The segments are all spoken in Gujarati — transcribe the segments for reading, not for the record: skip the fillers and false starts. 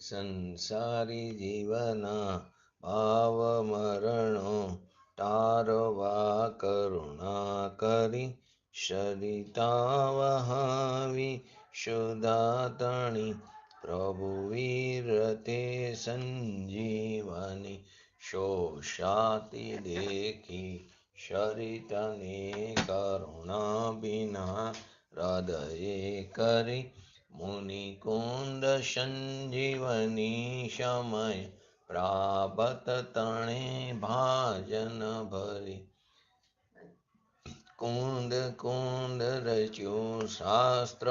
સંસારી જીવના ભાવ મરણો તારવા કરુણા કરી સરિતા વહાવી સુદાતણી પ્રભુ વીરતે સંજીવની શોષાતી દેખી સરિતને કરુણા બિના હૃદયે કરી મુનિકુંદ સંજીવની સમય પ્રાપ્ત તણે ભાજન ભરી કુંદ કુંદ રચ્યું શાસ્ત્ર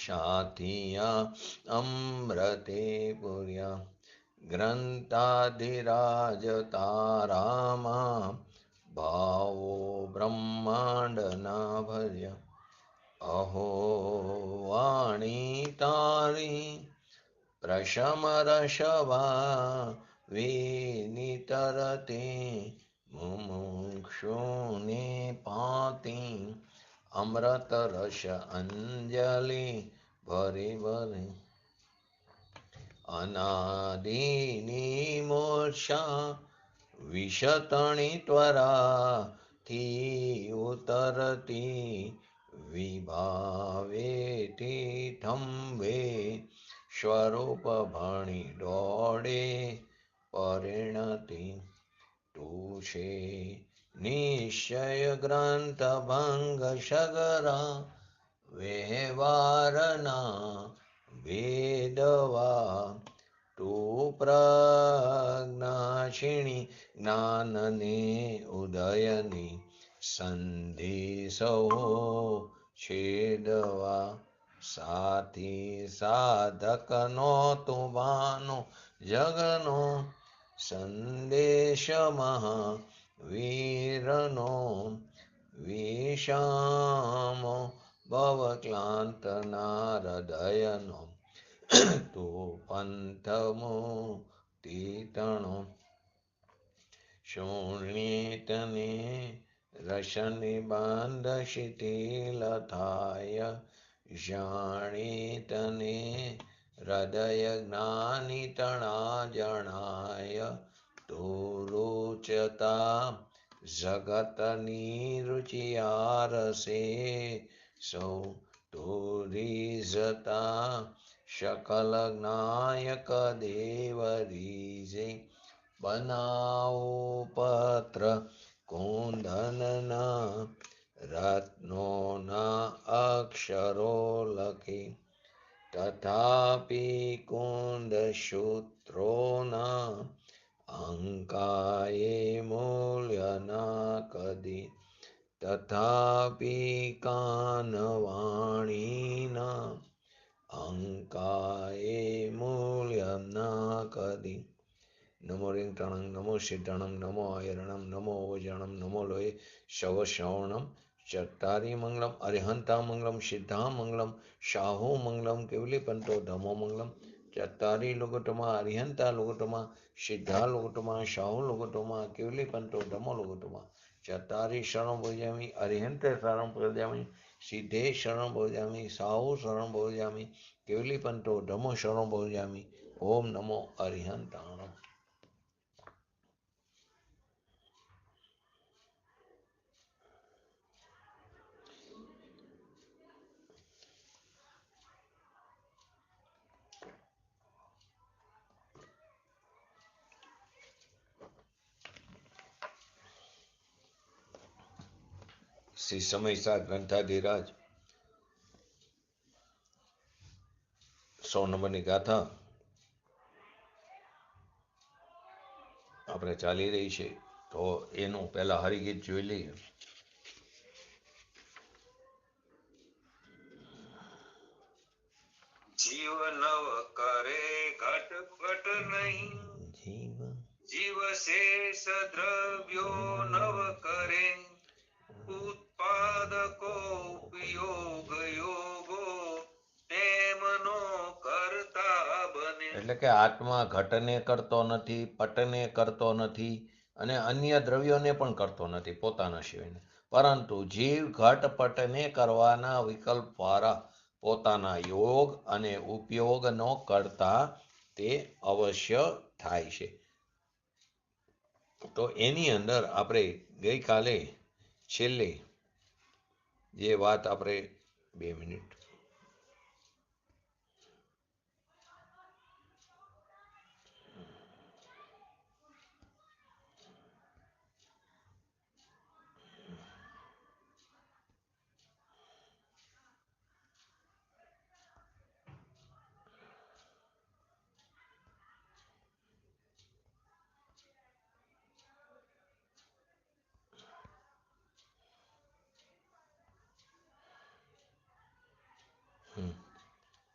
સાથિયા અમૃતે પુર્યા ગ્રંથાધિરાજ તારામાં ભાવો બ્રહ્માંડના ભર્યા અહો વાણી તારી પ્રશમ રસવા વિનિતરતે મુમુક્ષુને પાતી અમૃત રસ અંજલિ ભરી ભરી અનાદિની મોક્ષા વિષતણી ત્વરાથી ઉતરતી વિભાવેથી થંભે સ્વરૂપ ભણી દોડે પરિણતિ તુષે નિશ્ચય ગ્રંથ ભંગ સગરા વ્યવહારના વેદવા તું પ્રજ્ઞાક્ષિણી જ્ઞાનને ઉદયની સંધિ સૌ છેદવા સાથી સાધકનો તુમાનો જગનો સંદેશ મહાવીરનો વિષામો ભવક્લાંતના હૃદયનો તું પંથમો તીતણો શૂન્યતને રસને બાંધ શિથિલ થાય જાણીતને હૃદય જ્ઞાની તણા જણાય તું રૂચતા જગતની રુચિયારસે સૌ તું રીઝતા શકલ જ્ઞાયક દેવ રીઝે બનાવો પત્ર કુંદનના રત્નોના અક્ષરો લખી તથાપિ કુંદ સૂત્રોના અંકાએ મૂલ્યના કદી તથાપિ કાનવાણીના અંકાએ મૂલ્યના કદી નમો રિંગટણં નમો સિદ્ધણં નમો આયરણં નમો ઓજણં નમો લોહે શવશ્રવણમ ચત્તારી મંગલમ અરિહંતા મંગલમ સિદ્ધા મંગલમ શાહો મંગલમ કેવલીપંતો ધમો મંગલમ ચત્તારી લુગટમાં અરિહંતા લુગટમાં સિદ્ધા લુગટમાં શાહો લુગટમાં કેવલીપંતો ધમો લુગટમાં ચત્તારી શરણ ભોજામી અરિહંત શરણ ભોજામી સિદ્ધે શરણ ભોજામી સાહુ શરણ ભોજામી કેવલીપંતો ધમો શરણ ભોજામી ઓમ નમો અરિહંતાણમ. શ્રી સમયસા ગ્રંથાધિરાજ 100 નંબરની ગાથા આપણે ચાલી રહી છે, તો એનું પહેલા હરિગીત જોઈ લઈએ. જીવ નવ કરે ઘટપટ નહીં, જીવ શેષ દ્રવ્યો નવ કરે, ઉત્પાદકો ઉપયોગ યોગો તેમનો કરતા બને. એટલે કે આત્મા ઘટને કરતો નથી, પટને કરતો નથી અને અન્ય દ્રવ્યોને પણ કરતો નથી પોતાના સિવાયને, પરંતુ જીવ ઘટ પટને કરવાના વિકલ્પ દ્વારા પોતાના યોગ અને ઉપયોગનો કરતા તે અવશ્ય થાય છે. તો એની અંદર આપણે ગઈકાલે છેલ્લે જે વાત આપણે 2 મિનિટ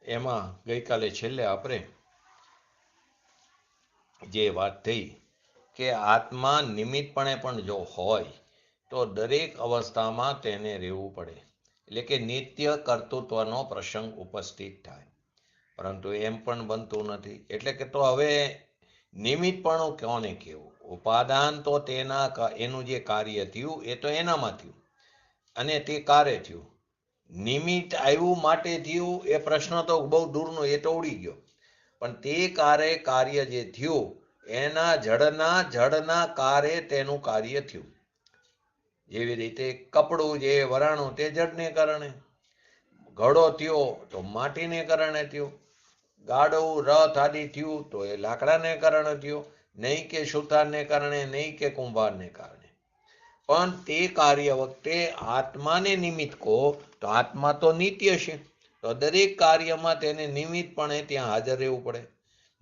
એમાં ગઈકાલે છેલ્લે આપણે જે વાત થઈ કે આત્મા નિમિત્તપણે પણ જો હોય તો દરેક અવસ્થામાં તેને રહેવું પડે, એટલે કે નિત્ય કર્તૃત્વનો પ્રસંગ ઉપસ્થિત થાય. પરંતુ એમ પણ બનતું નથી. એટલે કે તો હવે નિમિત્તપણું કોને કહેવું? ઉપાદાન તો એનું જે કાર્ય થયું એ તો એનામાં થયું અને તે કાર્ય થયું. નિમિત્ત આવ્યું માટે થયું એ પ્રશ્ન તો બહુ દૂરનો, એ તો ઉડી ગયો. પણ તે કાર્ય જે થયું એના જડના કાર્ય તેનું કાર્ય થયું. જેવી રીતે કપડું જે વરાણું તે જડને કારણે, ઘડો થયો તો માટીને કારણે થયો, ગાડું રથ આદિ થયું તો એ લાકડાને કારણે થયું, નહીં કે સુથારને કારણે, નહીં કે કુંભારને કારણે. પણ તે કાર્ય વખતે આત્માને નિમિત્ત કહો તો આત્મા તો નિત્ય છે, તો દરેક કાર્યમાં તેને નિમિત્તપણે ત્યાં હાજર રહેવું પડે.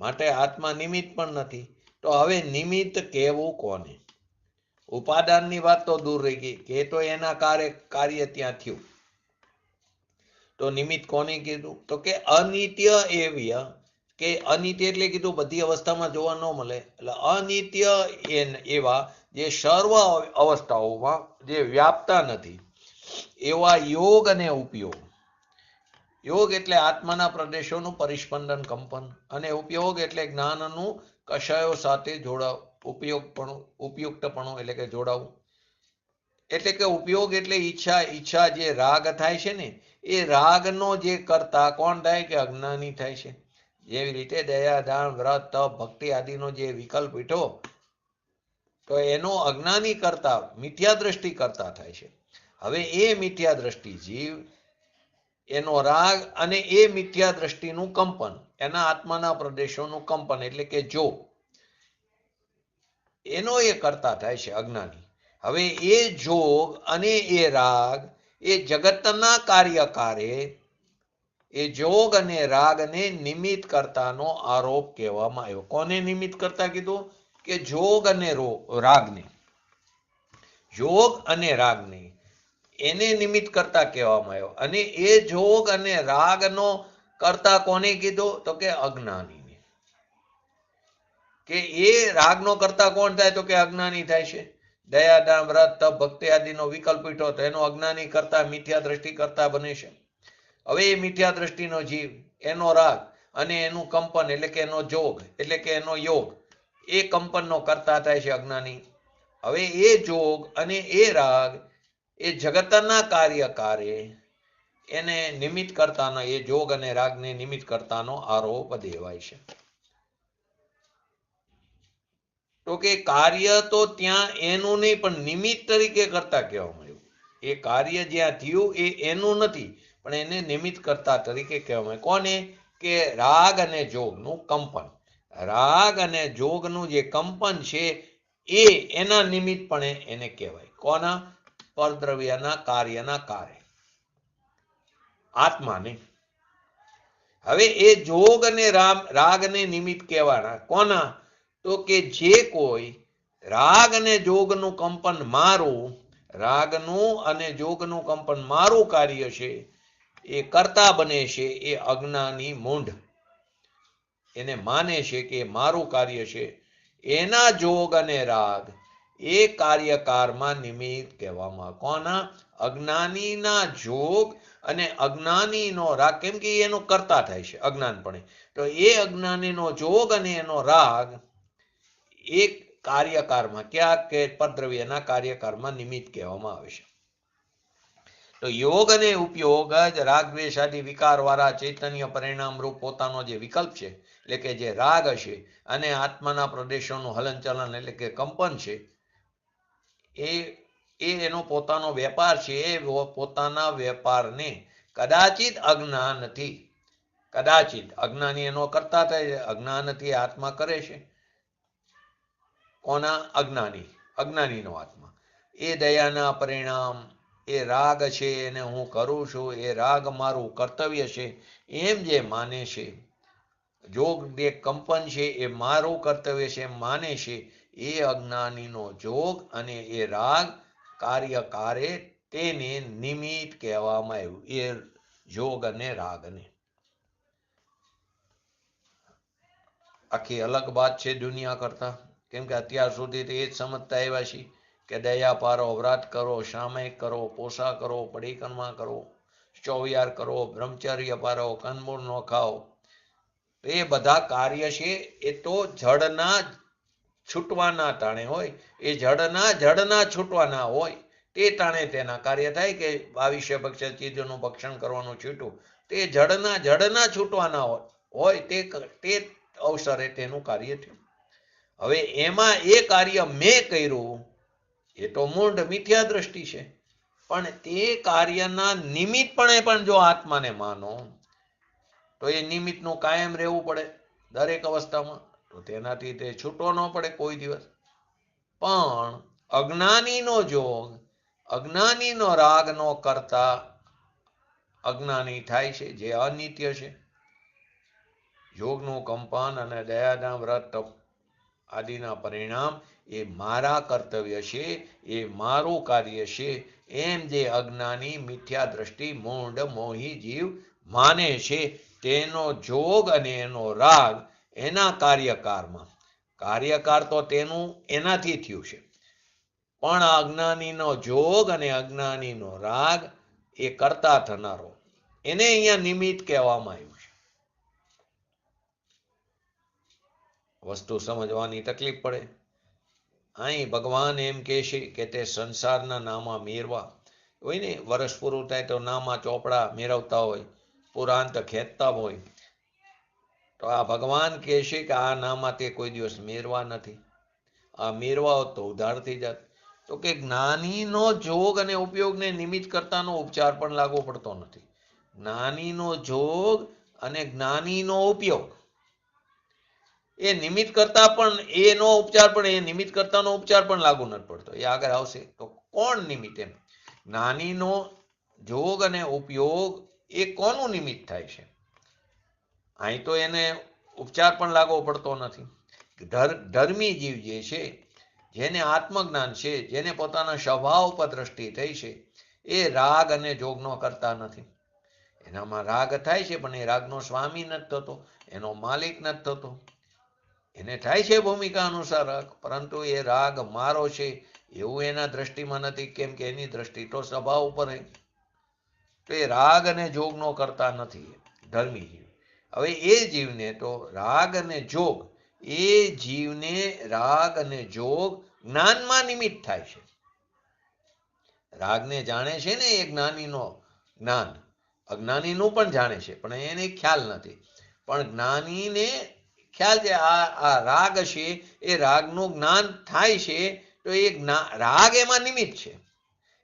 માટે આત્મા નિમિત્ત પણ નથી. તો હવે નિમિત્ત કહેવું કોને? ઉપાદાનની વાત તો દૂર રહી ગઈ, કે તો એના કાર્ય ત્યાં થયું. તો નિમિત્ત કોને કીધું? તો કે અનિત્ય એવ્ય, કે અનિત્ય એટલે કીધું બધી અવસ્થામાં જોવા ન મળે, એટલે અનિત્ય એવા જે સર્વ અવસ્થાઓમાં જે વ્યાપતા નથી એવા યોગ અને ઉપયોગ. યોગ એટલે આત્માના પ્રદેશોનું પરિસ્પંદન કંપન, અને ઉપયોગ એટલે જ્ઞાનનું કષાયો સાથે ઉપયુક્તપણું એટલે કે જોડાવું. એટલે કે ઉપયોગ એટલે ઈચ્છા જે રાગ થાય છે ને, એ રાગનો જે કરતા કોણ થાય? કે અજ્ઞાની થાય છે. જેવી રીતે દયા, દાન, વ્રત, તપ, ભક્તિ આદિનો જે વિકલ્પ પીઠો તો એનો અજ્ઞાની કરતા મિથ્યા દ્રષ્ટિ કરતા થાય છે. હવે એ મિથ્યા દ્રષ્ટિ જીવ, એનો રાગ અને એ મિથ્યા દ્રષ્ટિનું કંપન, એના આત્માના પ્રદેશોનું કંપન એટલે કે જો એનો એ કરતા થાય છે અજ્ઞાની. હવે એ જોગ અને એ રાગ એ જગતના કાર્યકારે એ જોગ અને રાગને નિમિત્ત કરતાનો આરોપ કહેવામાં આવ્યો. કોને નિમિત્ત કરતા કીધું? કે જોગ અને રાગને. જોગ અને રાગને એને નિમિત્ત કરતા કહેવામાં આવ્યો. અને એ જોગ અને રાગનો કરતા કોને કીધું? તો કે અજ્ઞાનીને. કે એ રાગનો કરતા કોણ થાય? તો કે અજ્ઞાની થાય છે. દયા, દાન, વ્રત, તપ, ભક્તિ આદિનો વિકલ્પ પીઠો તો એનો અજ્ઞાની કરતા મિથ્યા દ્રષ્ટિ કરતા બને છે. હવે એ મિથ્યા દ્રષ્ટિનો જીવ, એનો રાગ અને એનું કંપન એટલે કે એનો જોગ એટલે કે એનો યોગ, એ કંપનનો કરતા થાય છે અજ્ઞાની. હવે એ જોગ અને એ રાગ એ જગતના કાર્યકારે એને નિમિત્ત કરતાનો, એ જોગ અને રાગને નિમિત્ત કરતાનો આરોપ દેવાય છે. તો કે કાર્ય તો ત્યાં એનું નહીં, પણ નિમિત્ત તરીકે કરતા કહેવામાં આવ્યું. એ કાર્ય જ્યાં થયું એ એનું નથી, પણ એને નિમિત્ત કરતા તરીકે કહેવામાં આવ્યું. કોને? કે રાગ અને જોગનું કંપન. રાગ અને જોગનું જે કંપન છે એ એના નિમિત્તપણે એને કહેવાય. કોના? પરદ્રવ્યના કાર્યના કાર્ય, આત્માને. હવે એ જોગ અને રાગને નિમિત્ત કહેવાના કોના? તો કે જે કોઈ રાગ અને જોગનું કંપન મારું, રાગનું અને જોગનું કંપન મારું કાર્ય છે એ કરતા બને છે, એ અજ્ઞાની મૂઢ એને માને છે કે મારું કાર્ય છે. એના જોગ અને રાગ એ કાર્યકારમાં નિમિત્ત કહેવામાં. કોના? અજ્ઞાનીના જોગ અને અજ્ઞાનીનો રાગ, કેમ કે એનો કરતા થાય છે અજ્ઞાનપણે. તો એ અજ્ઞાનીનો જોગ અને એનો રાગ એ કાર્યકારમાં, ક્યાં? કે પરદ્રવ્યના કાર્યકારમાં નિમિત્ત કહેવામાં આવે છે. તો યોગ અને ઉપયોગ જ રાગ દ્વેષ આદિ વિકાર વાળા ચૈતન્ય પરિણામ રૂપ પોતાનો જે વિકલ્પ છે, એટલે કે જે રાગ હશે અને આત્માના પ્રદેશોનું હલનચલન એટલે કે કંપન છે, એ એનો પોતાનો વેપાર છે. એ પોતાના વેપારને કદાચિત અજ્ઞાનથી, કદાચિત અજ્ઞાની એનો કરતા થાય, અજ્ઞાનથી આત્મા કરે છે. કોના? અજ્ઞાનીનો આત્મા. એ દયાના પરિણામ, એ રાગ છે એને હું કરું છું, એ રાગ મારું કર્તવ્ય છે એમ જે માને છે, જોગ જે કંપન છે એ મારું કર્તવ્ય છે માને છે, એ અજ્ઞાનીનો જોગ અને એ રાગ કાર્યકારે તેને નિમિત્ત કહેવામાં આવ્યું. એ જોગ અને રાગને આખી અલગ વાત છે દુનિયા કરતા. કેમ કે અત્યાર સુધી તો એ જ સમજતા આવ્યા છીએ કે દયા પારો, વ્રત કરો, સામયિક કરો, પોષા કરો, પરિક્રમા કરો, ચોવિયાર કરો, બ્રહ્મચર્ય પારો, કંદમૂળ ન ખાઓ. એ બધા કાર્ય છે એ તો જડના છૂટવાના ટાણે હોય. એ જડના છૂટવાના હોય તે ટાણે તેના કાર્ય થાય. કે 22 ભક્ષ ચીજોનું ભક્ષણ કરવાનું છૂટું, તે જડના છૂટવાના હોય તે અવસરે તેનું કાર્ય થયું. હવે એમાં એ કાર્ય મેં કર્યું એ તો મૂળ મિથ્યા દ્રષ્ટિ છે. પણ તે કાર્યના નિમિત્તપણે પણ જો આત્માને માનો તો એ નિમિત્તનું કાયમ રહેવું પડે દરેક અવસ્થામાં. તો તેનાથી તે છૂટો ન પડે કોઈ દિવસ. પણ અજ્ઞાનીનો જોગ, અજ્ઞાનીનો રાગનો કરતા અજ્ઞાની થાય છે, જે અનિત્ય છે. યોગનું કંપન અને દયાના વ્રત આદિના પરિણામ એ મારા કર્તવ્ય છે, એ મારું કાર્ય છે એમ જે અજ્ઞાની મિથ્યા દ્રષ્ટિ મૂંઢ મોહી જીવ માને છે, તેનો જોગ અને એનો રાગ એના કાર્યકારમાં, કાર્યકાર તો તેનું એનાથી થયું છે, પણ અજ્ઞાનીનો જોગ અને અજ્ઞાનીનો રાગ એ કરતા થનારો, એને અહીંયા નિમિત્ત કહેવામાં આવ્યું છે. વસ્તુ સમજવાની તકલીફ પડે. અહીં ભગવાન એમ કહે છે કે તે સંસારના નામા મેરવા હોય ને, વર્ષ પૂરું થાય તો નામા ચોપડા મેળવતા હોય, પુરાંત ખેંચતા હોય. તો આ ભગવાન કહે છે કે આ નામા તે કોઈ દિવસ મેરવા નથી. આ મેરવા હોત તો ઉધાર થઈ જાત. તો કે જ્ઞાનીનો જોગ અને ઉપયોગને નિમિત્ત કરતાનો ઉપચાર પણ લાગુ પડતો નથી. જ્ઞાનીનો જોગ અને જ્ઞાનીનો ઉપયોગ એ નિમિત્ત કરતા પણ એનો ઉપચાર પણ, એ નિમિત્ત કરતાનો ઉપચાર પણ લાગુ નથી પડતો. એ આગળ આવશે. તો કોણ નિમિત્ત? એમ જ્ઞાનીનો જોગ અને ઉપયોગ એ કોનું નિમિત્ત થાય છે? અહીં તો એને ઉપચાર પણ લાગવો પડતો નથી. ધર્મી જીવ જે છે, જેને આત્મજ્ઞાન છે, જેને પોતાના સ્વભાવ પર દ્રષ્ટિ થઈ છે, એ રાગ અને જોગનો કરતા નથી. એનામાં રાગ થાય છે પણ એ રાગનો સ્વામી નથી થતો, એનો માલિક નથી થતો. એને થાય છે ભૂમિકા અનુસાર રાગ, પરંતુ એ રાગ મારો છે એવું એના દ્રષ્ટિમાં નથી. કેમ કે એની દ્રષ્ટિ તો સ્વભાવ ઉપર હોય. તો એ રાગ અને જોગનો કરતા નથી ધર્મી જીવ. હવે એ જીવને તો રાગ અને જોગ, એ જીવને રાગ અને જોગ જ્ઞાનમાં નિમિત્ત થાય છે. રાગને જાણે છે ને એ જ્ઞાનીનો જ્ઞાન, અજ્ઞાનીનું પણ જાણે છે પણ એને ખ્યાલ નથી. પણ જ્ઞાનીને ખ્યાલ છે આ રાગ છે, એ રાગનું જ્ઞાન થાય છે, તો એ રાગ એમાં નિમિત્ત છે.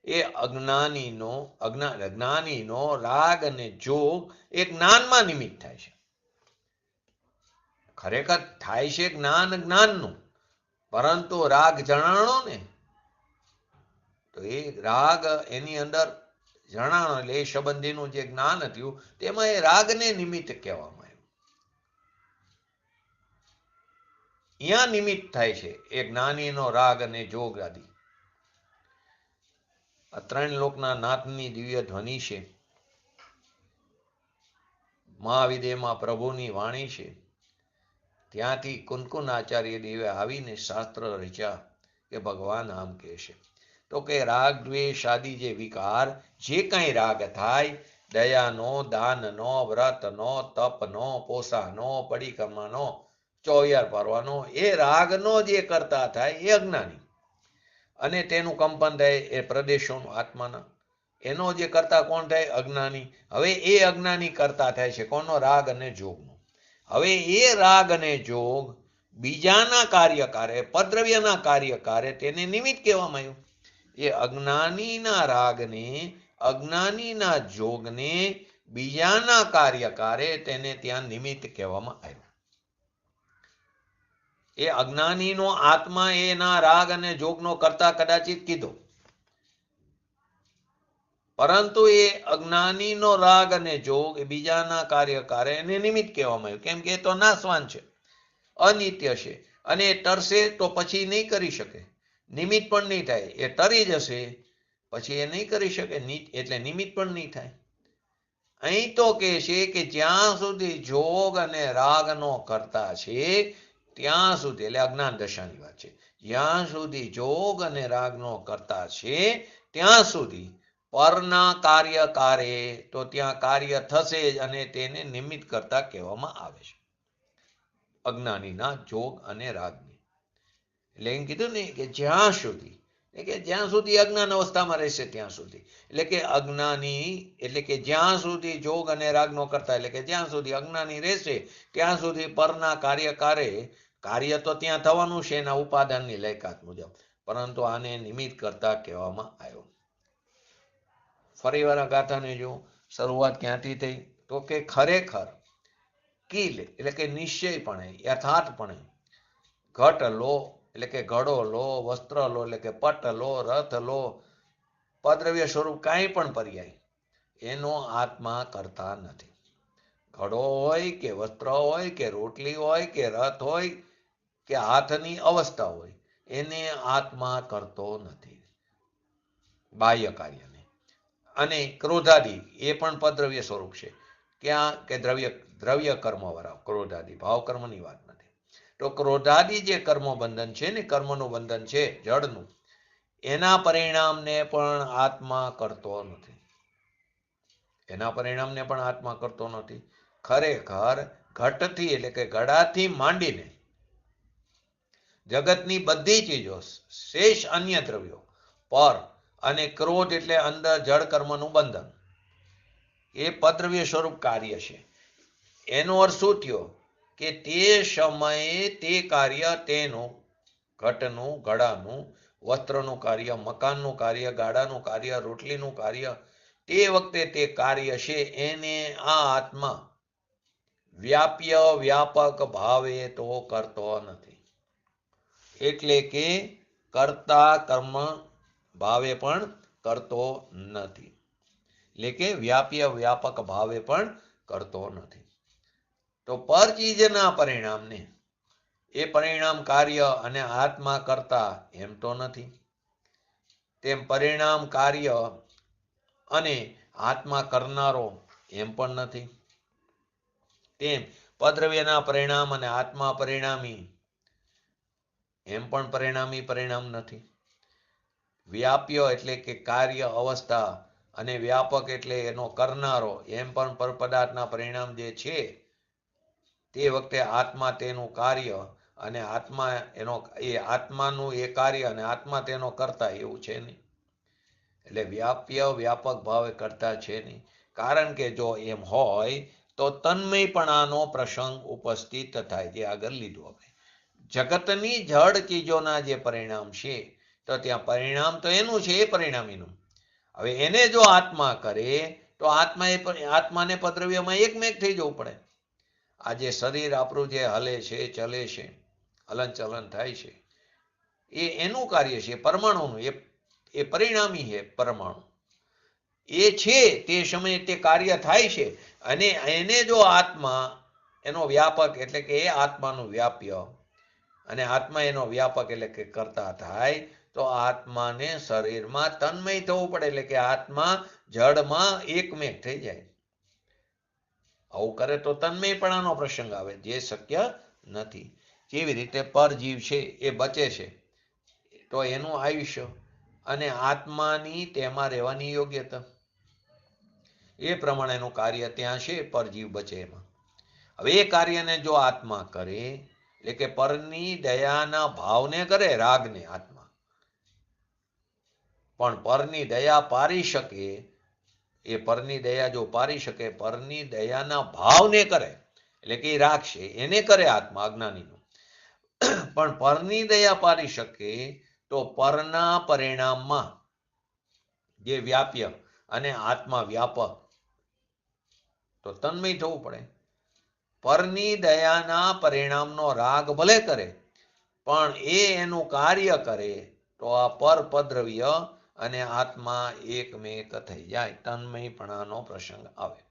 એ અજ્ઞાનીનો રાગ અને જોગ એ જ્ઞાનમાં નિમિત્ત થાય છે. ખરેખર થાય છે જ્ઞાનનું, પરંતુ રાગ જણાણો ને, તો એ રાગ એની અંદર જણાણો એટલે એ સંબંધીનું જે જ્ઞાન થયું તેમાં એ રાગને નિમિત્ત કહેવામાં આવ્યું. અહીંયા નિમિત્ત થાય છે એ જ્ઞાનીનો રાગ અને જોગ આદિ. આ 3 લોકના નાથની દિવ્ય ધ્વનિ છે. મહાવિદેયમાં પ્રભુની વાણી છે. ત્યાંથી કુનકુન આચાર્ય દેવે આવીને શાસ્ત્ર રચ્યા કે ભગવાન આમ કહે છે. તો કે રાગ દ્વેષ આદિ જે વિકાર, જે કાંઈ રાગ થાય, દયાનો, દાનનો, વ્રતનો, તપનો, પોસાનો, પરિક્રમાનો, ચોવિયાર પારવાનો, એ રાગનો જે કરતા થાય એ અજ્ઞાની. અને તેનું કંપન થાય એ પ્રદેશોનું આત્માના. એનો જે કર્તા કોણ થાય? અજ્ઞાની. હવે એ અજ્ઞાની કર્તા થાય છે કોનો? રાગ અને જોગનો. હવે એ રાગ અને જોગ બીજાના કાર્યકારે, પદ્રવ્યના કાર્યકારે તેને નિમિત્ત કહેવામાં આવ્યું. એ અજ્ઞાનીના રાગને, અજ્ઞાનીના જોગને બીજાના કાર્યકારે તેને ત્યાં નિમિત્ત કહેવામાં આવ્યું. એ અજ્ઞાનીનો આત્મા એના રાગ અને જોગનો કરતા કદાચિત કીધો, પરંતુ એ અજ્ઞાનીનો રાગ અને જોગ એ બીજાના કાર્યકારે એને નિમિત્ત કહેવામાં આવ્યું. કેમ કે એ તો નાશવાન છે, અનિત્ય છે, અને એ ટરશે તો પછી નહીં કરી શકે, નિમિત્ત પણ નહીં થાય. એ ટરી જશે પછી એ નહીં કરી શકે, એટલે નિમિત્ત પણ નહીં થાય. અહીં તો કે છે કે જ્યાં સુધી જોગ અને રાગનો કરતા છે ત્યાં સુધી, એટલે અજ્ઞાન દશાની વાત છે, જ્યાં સુધી જોગ અને રાગનો કરતા છે ત્યાં સુધી પરના કાર્યકારે તો ત્યાં કાર્ય થશે જ, અને તેને નિમિત્ત કરતા કહેવામાં આવે છે, અજ્ઞાનીના જોગ અને રાગને. એટલે એમ કીધું ને કે જ્યાં સુધી, કે જ્યાં સુધી અજ્ઞાન અવસ્થામાં રહેશે ત્યાં સુધી, એટલે કે અજ્ઞાની, એટલે કે જ્યાં સુધી જોગ અને રાગનો કરતા, એટલે કે જ્યાં સુધી અજ્ઞાની રહેશે ત્યાં સુધી પરના કાર્યકારે, કાર્ય તો ત્યાં થવાનું છે એના ઉપાદાનની લાયકાત મુજબ, પરંતુ આને નિમિત્ત કરતા કહેવામાં આવ્યો. ફરી વાર આ ગાથાને જો શરૂઆત ક્યાંથી થઈ? તો કે ખરેખર કિલ, એટલે કે નિશ્ચયપણે, યથાર્થપણે, ઘટ લો એટલે કે ઘડો લો, વસ્ત્ર લો એટલે કે પટ લો, રથ લો, પદ્રવ્ય સ્વરૂપ કાંઈ પણ પર્યાય, એનો આત્મા કરતા નથી. ઘડો હોય કે વસ્ત્ર હોય કે રોટલી હોય કે રથ હોય કે હાથની અવસ્થા હોય, એને આત્મા કરતો નથી, બાહ્ય કાર્યને. અને ક્રોધાદિ એ પણ પદ્રવ્ય સ્વરૂપ છે. ક્યાં? કે દ્રવ્ય કર્મ વાળા ક્રોધાદિ, ભાવ કર્મની વાત નથી. તો ક્રોધાદિ જે કર્મ બંધન છે ને, કર્મનું બંધન છે જડનું, એના પરિણામને પણ આત્મા કરતો નથી, એના પરિણામને પણ આત્મા કરતો નથી. ખરેખર ઘટથી, એટલે કે ઘડાથી માંડીને જગતની બધી ચીજો, શેષ અન્ય દ્રવ્યો પર, અને ક્રોધ એટલે અંદર જળ કર્મનું બંધન, એ પદ્રવ્ય સ્વરૂપ કાર્ય છે. એનો અર્થ શું થયો? કે તે સમયે તે કાર્ય, તેનું, ઘટનું, ઘડાનું, વસ્ત્રનું કાર્ય, મકાનનું કાર્ય, ગાડાનું કાર્ય, રોટલીનું કાર્ય, તે વખતે તે કાર્ય છે એને આ આત્મા વ્યાપ્ય વ્યાપક ભાવે તો કરતો નથી. એટલે કે કર્તા કર્મ ભાવે પણ કરતો નથી, એટલે કે વ્યાપ્ય વ્યાપક ભાવે પણ કરતો નથી. તો પર ચીજના પરિણામને, એ પરિણામ કાર્ય અને આત્મા કરતા એમ તો નથી, તેમ પરિણામ કાર્ય અને આત્મા કરનારો એમ પણ નથી, તેમ પદ્રવ્યના પરિણામ અને આત્મા પરિણામી એમ પણ પરિણામ નથી. વ્યાપ્ય એટલે કે કાર્ય અવસ્થા, અને વ્યાપક એટલે એનો કરનારો, એમ પણ પરપદાર્થના પરિણામ જે છે તે વખતે આત્મા તેનું કાર્ય અને આત્મા એનો, એ આત્માનું એ કાર્ય અને આત્મા તેનો કરતા એવું છે નહીં. એટલે વ્યાપ્ય વ્યાપક ભાવે કરતા છે નહીં. કારણ કે જો એમ હોય તો તન્મયપણાનો પ્રસંગ ઉપસ્થિત થાય, જે આગળ લીધું આપણે. જગતની જડ ચીજોના જે પરિણામ છે, તો ત્યાં પરિણામ તો એનું છે, એ પરિણામીનું. હવે એને જો આત્મા કરે તો આત્માને પદ્રવ્યમાં એકમેક થઈ જવું પડે. આ જે શરીર આપણું જે હલે છે, ચલે છે, હલન ચલન થાય છે, એ એનું કાર્ય છે, પરમાણુનું, એ પરિણામી છે. પરમાણુ એ છે તે સમયે તે કાર્ય થાય છે, અને એને જો આત્મા એનો વ્યાપક, એટલે કે એ આત્માનું વ્યાપ્ય અને આત્મા એનો વ્યાપક એટલે કે કરતા થાય, તો આત્માને શરીરમાં તન્મય થવું પડે, એટલે કે આત્મા જડમાં એકમેક થઈ જાય. આવું કરે તો તન્મયપણાનો પ્રસંગ આવે, જે શક્ય નથી. કેવી રીતે પરજીવ છે એ બચે છે તો એનું આયુષ્ય અને આત્માની તેમાં રહેવાની યોગ્યતા, એ પ્રમાણેનું કાર્ય ત્યાં છે, પરજીવ બચે એમાં. હવે એ કાર્યને જો આત્મા કરે, એટલે કે પરની દયાના ભાવને કરે, રાગને આત્મા, પણ પરની દયા પારી શકે, એ પરની દયા જો પારી શકે, પરની દયાના ભાવને કરે, એટલે કે એ રાખશે, એને કરે આત્મા અજ્ઞાનીનો. પણ પરની દયા પારી શકે તો પરના પરિણામમાં જે વ્યાપ્ય અને આત્મા વ્યાપક, તો તન્મય થવું પડે. પરની દયાના પરિણામનો રાગ ભલે કરે, પણ એ એનું કાર્ય કરે તો આ પરપદ્રવ્ય અને આત્મા એકમેક થઈ જાય, તન્મયપણાનો પ્રસંગ આવે.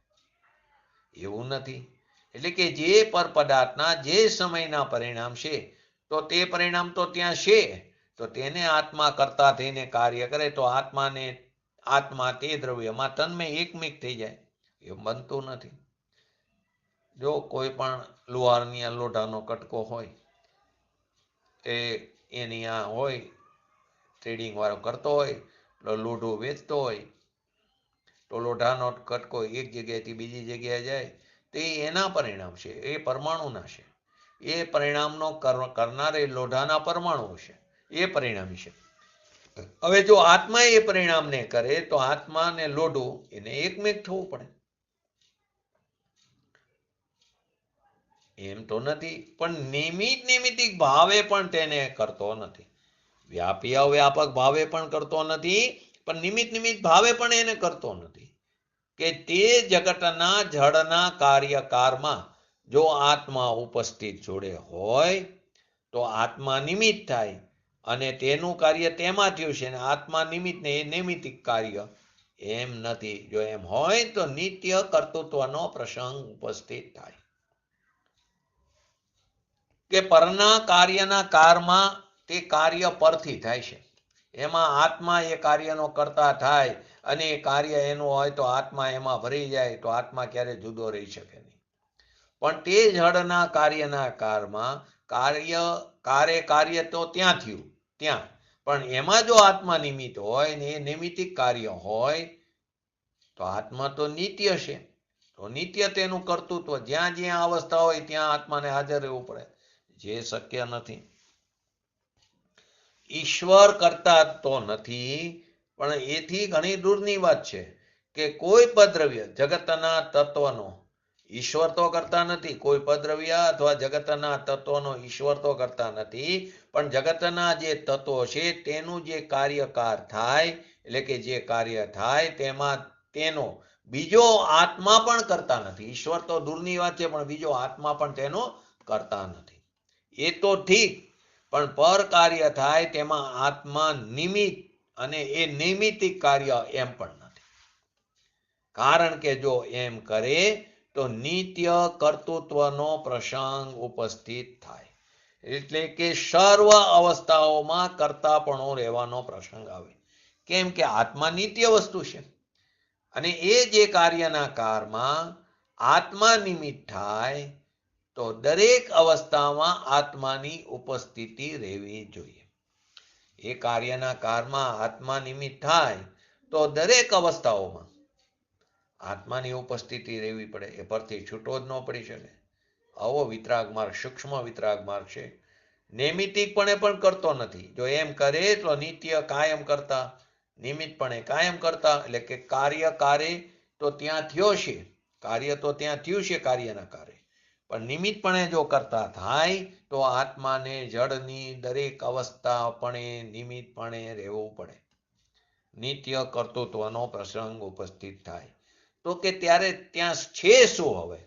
એવું નથી. એટલે કે જે પર પદાર્થના જે સમયના પરિણામ છે, તો તે પરિણામ તો ત્યાં છે, તો તેને આત્મા કરતા થઈને કાર્ય કરે તો આત્મા તે દ્રવ્યમાં તન્મય એકમેક થઈ જાય. એવું બનતું નથી. જો કોઈ પણ લુહારની લોઢાનો કટકો હોય, એની આ હોય, ટ્રેડિંગ વાળો કરતો હોય, લોઢો વેચતો હોય, તો લોઢાનો કટકો એક જગ્યાએથી બીજી જગ્યાએ જાય, તો એ એના પરિણામ છે, એ પરમાણુના છે. એ પરિણામનો કરનાર એ લોઢાના પરમાણુ છે, એ પરિણામી છે. હવે જો આત્મા એ પરિણામને કરે તો આત્મા ને લોઢું એને એકમેક થવું પડે. એમ તો નથી, પણ નિમિત્તિક ભાવે પણ તેને કરતો નથી. વ્યાપી અવ્યાપક ભાવે પણ કરતો નથી, પણ નિમિત્ત ભાવે પણ એને કરતો નથી. કે તે જગતના જડના કાર્યકારમાં જો આત્મા ઉપસ્થિત જોડે હોય તો આત્મા નિમિત્ત થાય, અને તેનું કાર્ય તેમાં થયું છે, ને આત્મા નિમિત્ત ને એ નૈમિત્તિક કાર્ય. એમ નથી. જો એમ હોય તો નિત્ય કર્તૃત્વનો પ્રસંગ ઉપસ્થિત થાય. કે પરના કાર્યના કારમાં તે કાર્ય પરથી થાય છે, એમાં આત્મા એ કાર્યનો કરતા થાય, અને એ કાર્ય એનું હોય તો આત્મા એમાં ભરી જાય, તો આત્મા ક્યારે જુદો રહી શકે નહીં. પણ તે જડના કાર્યના કારમાં કાર્ય તો ત્યાં થયું ત્યાં, પણ એમાં જો આત્મા નિમિત્ત હોય ને એ નૈમિત્તિક કાર્ય હોય તો આત્મા તો નિત્ય છે, તો નિત્ય તેનું કર્તૃત્વ, જ્યાં જ્યાં અવસ્થા હોય ત્યાં આત્માને હાજર રહેવું પડે, જે શક્ય નથી. ઈશ્વર કરતા તો નથી, પણ એથી ઘણી દૂરની વાત છે કે કોઈ પદ્રવ્ય જગતના તત્વનો ઈશ્વર તો કરતા નથી, કોઈ પદ્રવ્ય અથવા જગતના તત્વનો ઈશ્વર તો કરતા નથી, પણ જગતના જે તત્વો છે તેનું જે કાર્યકાર થાય, એટલે કે જે કાર્ય થાય તેમાં તેનો બીજો આત્મા પણ કરતા નથી. ઈશ્વર તો દૂરની વાત છે, પણ બીજો આત્મા પણ તેનો કરતા નથી. એ તો ઠીક, પણ પર કાર્ય થાય તેમાં આત્મા નિમિત્ત, અને એ નૈમિત્તિક કાર્ય એમ પણ નથી. કારણ કે જો એમ કરે તો નિત્ય કર્તૃત્વનો પ્રસંગ ઉપસ્થિત થાય, એટલે કે સર્વ અવસ્થાઓમાં કર્તાપણો રહેવાનો પ્રસંગ આવે. કેમ કે આત્મા નિત્ય વસ્તુ છે, અને એ જે કાર્યના કારમાં આત્મા નિમિત્ત થાય તો દરેક અવસ્થામાં આત્માની ઉપસ્થિતિ રહેવી જોઈએ. એ કાર્યના કારમાં આત્મા નિમિત્ત થાય તો દરેક અવસ્થાઓમાં આત્માની ઉપસ્થિતિ રહેવી પડે, એ પરથી છૂટો જ ન પડી શકે. આવો વિતરાગ માર્ગ સૂક્ષ્મ વિતરાગ માર્ગ છે. નૈમિત્તિકપણે પણ કરતો નથી. જો એમ કરે તો નિત્ય કાયમ કરતા, નિમિત્તપણે કાયમ કરતા, એટલે કે કાર્ય તો ત્યાં થયો છે, કાર્ય તો ત્યાં થયું છે કાર્યના કાર્ય, પણ નિમિત્તપણે જો કરતા થાય તો આત્માને જડની દરેક અવસ્થાપણે નિમિત્તપણે રહેવું પડે, નિત્ય કર્તૃત્વનો પ્રસંગ ઉપસ્થિત થાય. તો કે ત્યારે ત્યાં છે શું? હવે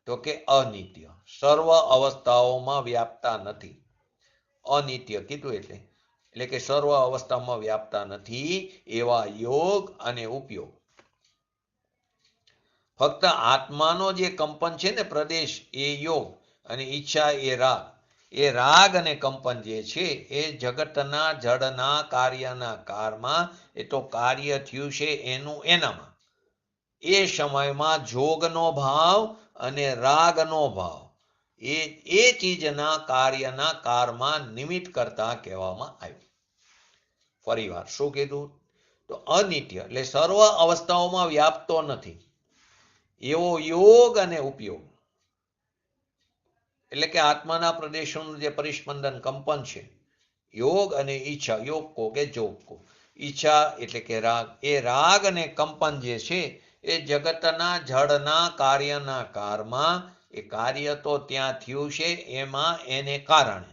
તો કે અનિત્ય, સર્વ અવસ્થાઓમાં વ્યાપતા નથી. અનિત્ય કીધું એટલે કે સર્વ અવસ્થામાં વ્યાપતા નથી એવા યોગ અને ઉપયોગ. ફક્ત આત્માનો જે કંપન છે ને પ્રદેશ, એ યોગ, અને ઈચ્છા એ રાગ અને કંપન જે છે એ જગતના જડના કાર્યના કારમાં, એ તો કાર્ય થયું છે એનું એનામાં, એ સમયમાં જોગનો ભાવ અને રાગનો ભાવ એ ચીજના કાર્યના કારમાં નિમિત્ત કરતા કહેવામાં આવ્યું. ફરી વાર શું કીધું? તો અનિત્ય એટલે સર્વ અવસ્થાઓમાં વ્યાપતો નથી એવો યોગ અને ઉપયોગ, એટલે કે આત્માના પ્રદેશોનું જે પરિસ્પંદન કંપન છે, યોગ અને ઈચ્છા, યોગ કો કે જોગ કો, ઈચ્છા એટલે કે રાગ, એ રાગ અને કંપન જે છે એ જગતના જળના કાર્યના કારમાં, એ કાર્ય તો ત્યાં થયું છે એમાં એને કારણે.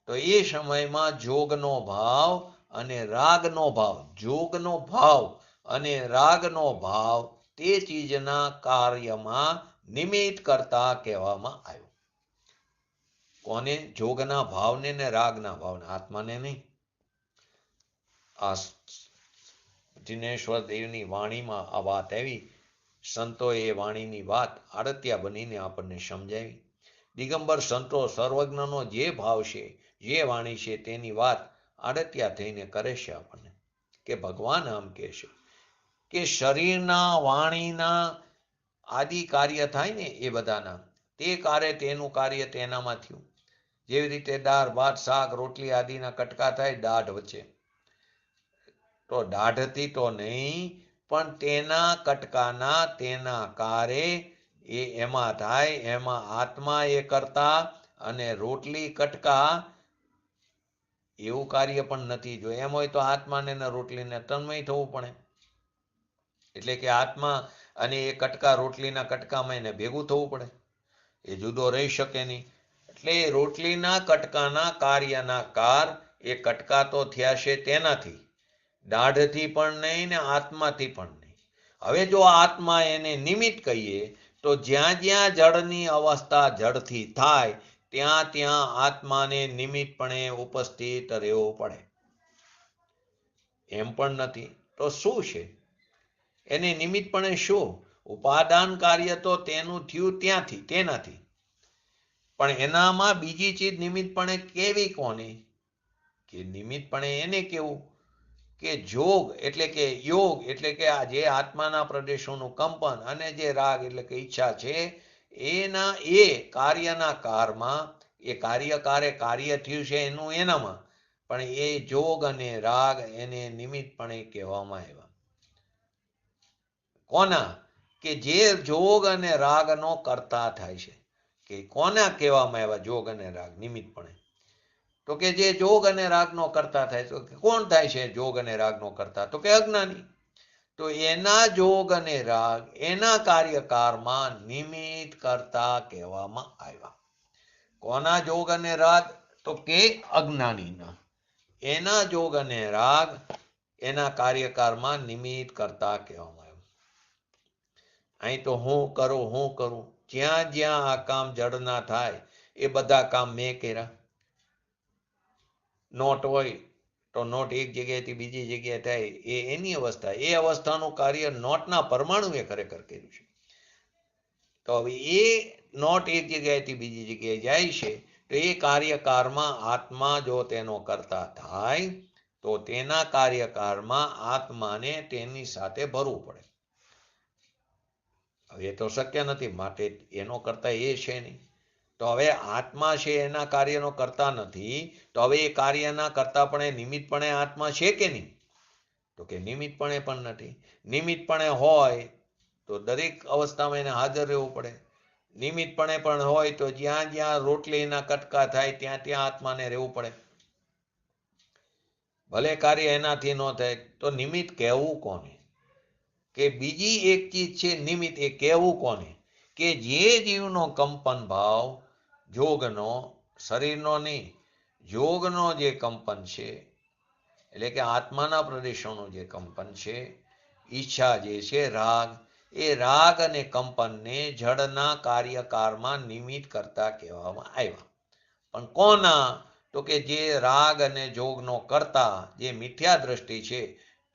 તો એ સમયમાં જોગનો ભાવ અને રાગનો ભાવ, જોગનો ભાવ અને રાગનો ભાવ તે ચીજના કાર્યમાં નિમિત્ત કરતા કહેવામાં આવ્યું. કોને? જોગના ભાવને ને રાગના ભાવને, આત્માને નહીં. આ જિનેશ્વર દેવની વાણીમાં આ વાત આવી. સંતોએ એ વાણીની વાત આડત્યા બનીને આપણને સમજાવી. દિગંબર સંતો સર્વજ્ઞનો જે ભાવ છે, જે વાણી છે તેની વાત આડત્યા થઈને કરે છે આપણને. કે ભગવાન આમ કહે છે કે શરીરના વાણીના આદિ કાર્ય થાય ને એ બધાના, તે કાર્ય તેનું કાર્ય તેનામાં થયું. જેવી રીતે દાળ ભાત શાક રોટલી આદિના કટકા થાય દાઢ વચ્ચે, તો દાઢથી તો નહીં, પણ તેના કટકાના તેના કાર્ય એ એમાં થાય, એમાં આત્મા એ કરતા, અને રોટલી કટકા એવું કાર્ય પણ નથી. જો એમ હોય તો આત્માને રોટલીને તન્મય થવું પડે. એટલે કે આત્મા અને એ કટકા રોટલીના કટકામાં એને ભેગું થવું પડે, એ જુદો રહી શકે નહીં. એટલે રોટલીના કટકાના કાર્યના કાર એ કટકા તો થયા છે તેનાથી, દાઢથી પણ નહીં ને આત્માથી પણ નહીં. હવે જો આત્મા એને નિમિત્ત કહીએ તો જ્યાં જ્યાં જળની અવસ્થા જળથી થાય ત્યાં ત્યાં આત્માને નિમિત્તપણે ઉપસ્થિત રહેવું પડે. એમ પણ નથી તો શું છે એને નિમિત્તપણે? શું ઉપાદાન કાર્ય તો તેનું થયું ત્યાંથી તેનાથી, પણ એનામાં બીજી ચીજ નિમિત્તપણે કેવી કોને? કે નિમિત્તપણે એને કેવું કે જોગ એટલે કે યોગ એટલે કે આ જે આત્માના પ્રદેશોનું કંપન, અને જે રાગ એટલે કે ઈચ્છા છે એના એ કાર્યના કારમાં, એ કાર્યકારે કાર્ય થયું છે એનું એનામાં, પણ એ જોગ અને રાગ એને નિમિત્તપણે કહેવામાં આવ્યા. કોના? કે જે જોગ અને રાગનો કરતા થાય છે. કે કોના કહેવામાં આવ્યા જોગ અને રાગ નિમિત્તપણે? તો કે જે જોગ અને રાગનો કરતા થાય. તો કોણ થાય છે જોગ અને રાગનો કરતા? તો કે અજ્ઞાની. તો એના જોગ અને રાગ એના કાર્યકારમાં નિમિત્ત કરતા કહેવામાં આવ્યા. કોના જોગ અને રાગ? તો કે અજ્ઞાનીના. એના જોગ અને રાગ એના કાર્યકારમાં નિમિત્ત કરતા કહેવામાં આવ્યું. અહીં તો હું કરું, જ્યાં જ્યાં આ કામ જડના થાય એ બધા કામ મેં કર્યા. નોટ હોય તો નોટ એક જગ્યાએથી બીજી જગ્યાએ થાય, એ એની અવસ્થા, એ અવસ્થાનું કાર્ય નોટના પરમાણુએ ખરેખર કર્યું છે. તો હવે એ નોટ એક જગ્યાએથી બીજી જગ્યાએ જાય છે, તો એ કાર્યકારમાં આત્મા જો તેનો કરતા થાય તો તેના કાર્યકારમાં આત્માને તેની સાથે ભરવું પડે. હવે એ તો શક્ય નથી, માટે એનો કરતા એ છે નહીં. તો હવે આત્મા છે એના કાર્યનો કરતા નથી, તો હવે એ કાર્યના કરતા પણ નિમિત્તપણે આત્મા છે કે નહીં? તો કે નિમિત્તપણે પણ નથી. નિમિત્તપણે હોય તો દરેક અવસ્થામાં એને હાજર રહેવું પડે. નિમિત્તપણે પણ હોય તો જ્યાં જ્યાં રોટલીના કટકા થાય ત્યાં ત્યાં આત્માને રહેવું પડે. ભલે કાર્ય એનાથી ન થાય તો નિમિત્ત કહેવું કોને? કે બીજી એક ચીજ છે નિમિત્ત, એ કહેવું કોને? કે જે જીવનો કંપન ભાવ જોગનો, શરીરનો નહીં, જોગનો જે કંપન છે, એટલે કે આત્માના પ્રદેશોનું જે કંપન છે, ઈચ્છા જે છે રાગ, એ રાગ અને કંપનને જડના કાર્યકારમાં નિમિત્ત કરતા કહેવામાં આવ્યા. પણ કોના? તો કે જે રાગ અને જોગનો કરતા, જે મિથ્યા દ્રષ્ટિ છે,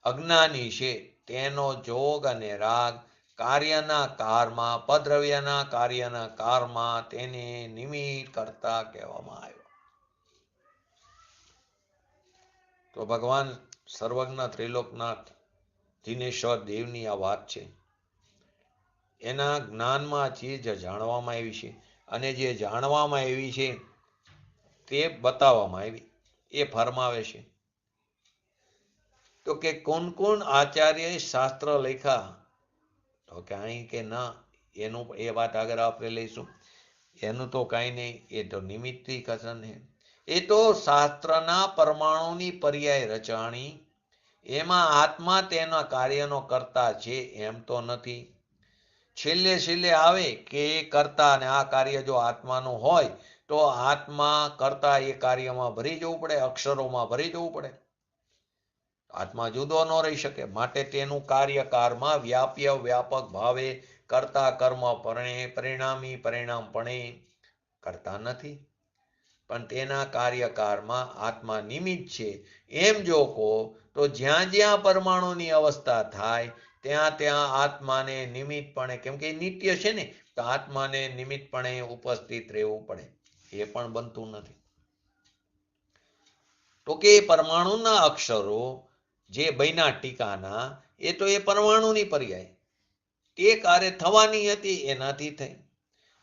અજ્ઞાની છે, તેનો જોગ અને રાગ કાર્યના કારમાં, પદ્રવ્યના કાર્યના કારમાં તેને નિમિત્ત કરતા કહેવામાં આવ્યો. તો ભગવાન સર્વજ્ઞ ત્રિલોકનાથ જિનેશ્વર દેવની આ વાત છે. એના જ્ઞાનમાં ચીજ જાણવામાં આવી છે, અને જે જાણવામાં આવી છે તે બતાવવામાં આવી, એ ફરમાવે છે. તો કે કોણ આચાર્ય શાસ્ત્ર લખ્યા? તો કે અહીં કે ના, એનું એ વાત આગળ આપણે લઈશું. એનું તો કાંઈ નહીં, એ તો નિમિત્તી કથન છે. એ તો શાસ્ત્રના પરમાણુની પર્યાય રચાણી એમાં આત્મા તેના કાર્યનો કરતા છે એમ તો નથી. છેલ્લે છેલ્લે આવે કે એ કરતા અને આ કાર્ય જો આત્માનું હોય તો આત્મા કરતા એ કાર્યમાં ભરી જવું પડે, અક્ષરોમાં ભરી જવું પડે. આત્મા જુદો ન રહી શકે, માટે તેનું કાર્યકારમાં વ્યાપ્ય વ્યાપક ભાવે કરતા કર્મ પરિણામી પરિણામપણે કરતા નથી, પણ તેના કાર્યકારમાં આત્મા નિમિત્ત છે એમ જો કહો તો જ્યાં જ્યાં પરમાણુની અવસ્થા થાય ત્યાં ત્યાં આત્માને નિમિત્તપણે, કેમ કે નિત્ય છે ને, તો આત્માને નિમિત્તપણે ઉપસ્થિત રહેવું પડે. એ પણ બનતું નથી. તો કે પરમાણુના અક્ષરો જે બન્યા ટીકાના, એ તો એ પરમાણુની પર્યાય તે કાર્ય થવાની હતી એનાથી થઈ.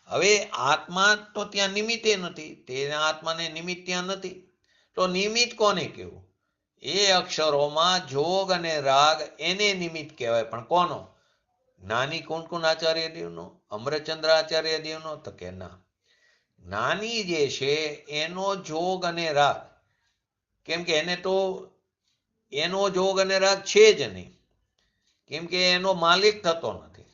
હવે આત્મા તો ત્યાં નિમિત્તે નથી, તેના આત્માને નિમિત્ત ત્યાં નથી. તો નિમિત્ત કોને કહેવું? એ અક્ષરોમાં જોગ અને રાગ એને નિમિત્ત કહેવાય. પણ કોનો? જ્ઞાની કુંકુન આચાર્ય દેવનો, અમરચંદ્ર આચાર્ય દેવનો? તો કે ના, જ્ઞાની જે છે એનો જોગ અને રાગ, કેમ કે એને તો એનો જોગ અને રાગ છે જ નહીં, કેમ કે એનો માલિક થતો નથી.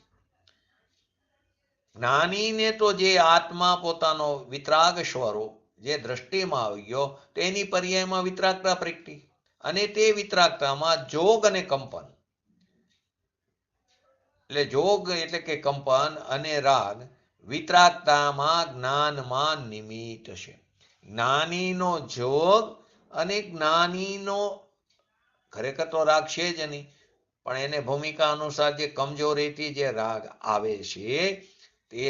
જ્ઞાનીને તો જે આત્મા પોતાનો વિતરાગ સ્વરૂપ જે દ્રષ્ટિમાં આવી ગયો તો એની પર્યાયમાં વિતરાગતા પ્રગટી, અને તે વિતરાગતામાં જોગ અને કંપન, એટલે જોગ એટલે કે કંપન અને રાગ વિતરાગતામાં જ્ઞાનમાં નિમિત્ત છે. જ્ઞાનીનો જોગ અને જ્ઞાનીનો ખરેખર તો રાગ છે જ નહીં, પણ એને ભૂમિકા અનુસાર જે કમજોરીથી જે રાગ આવે છે તે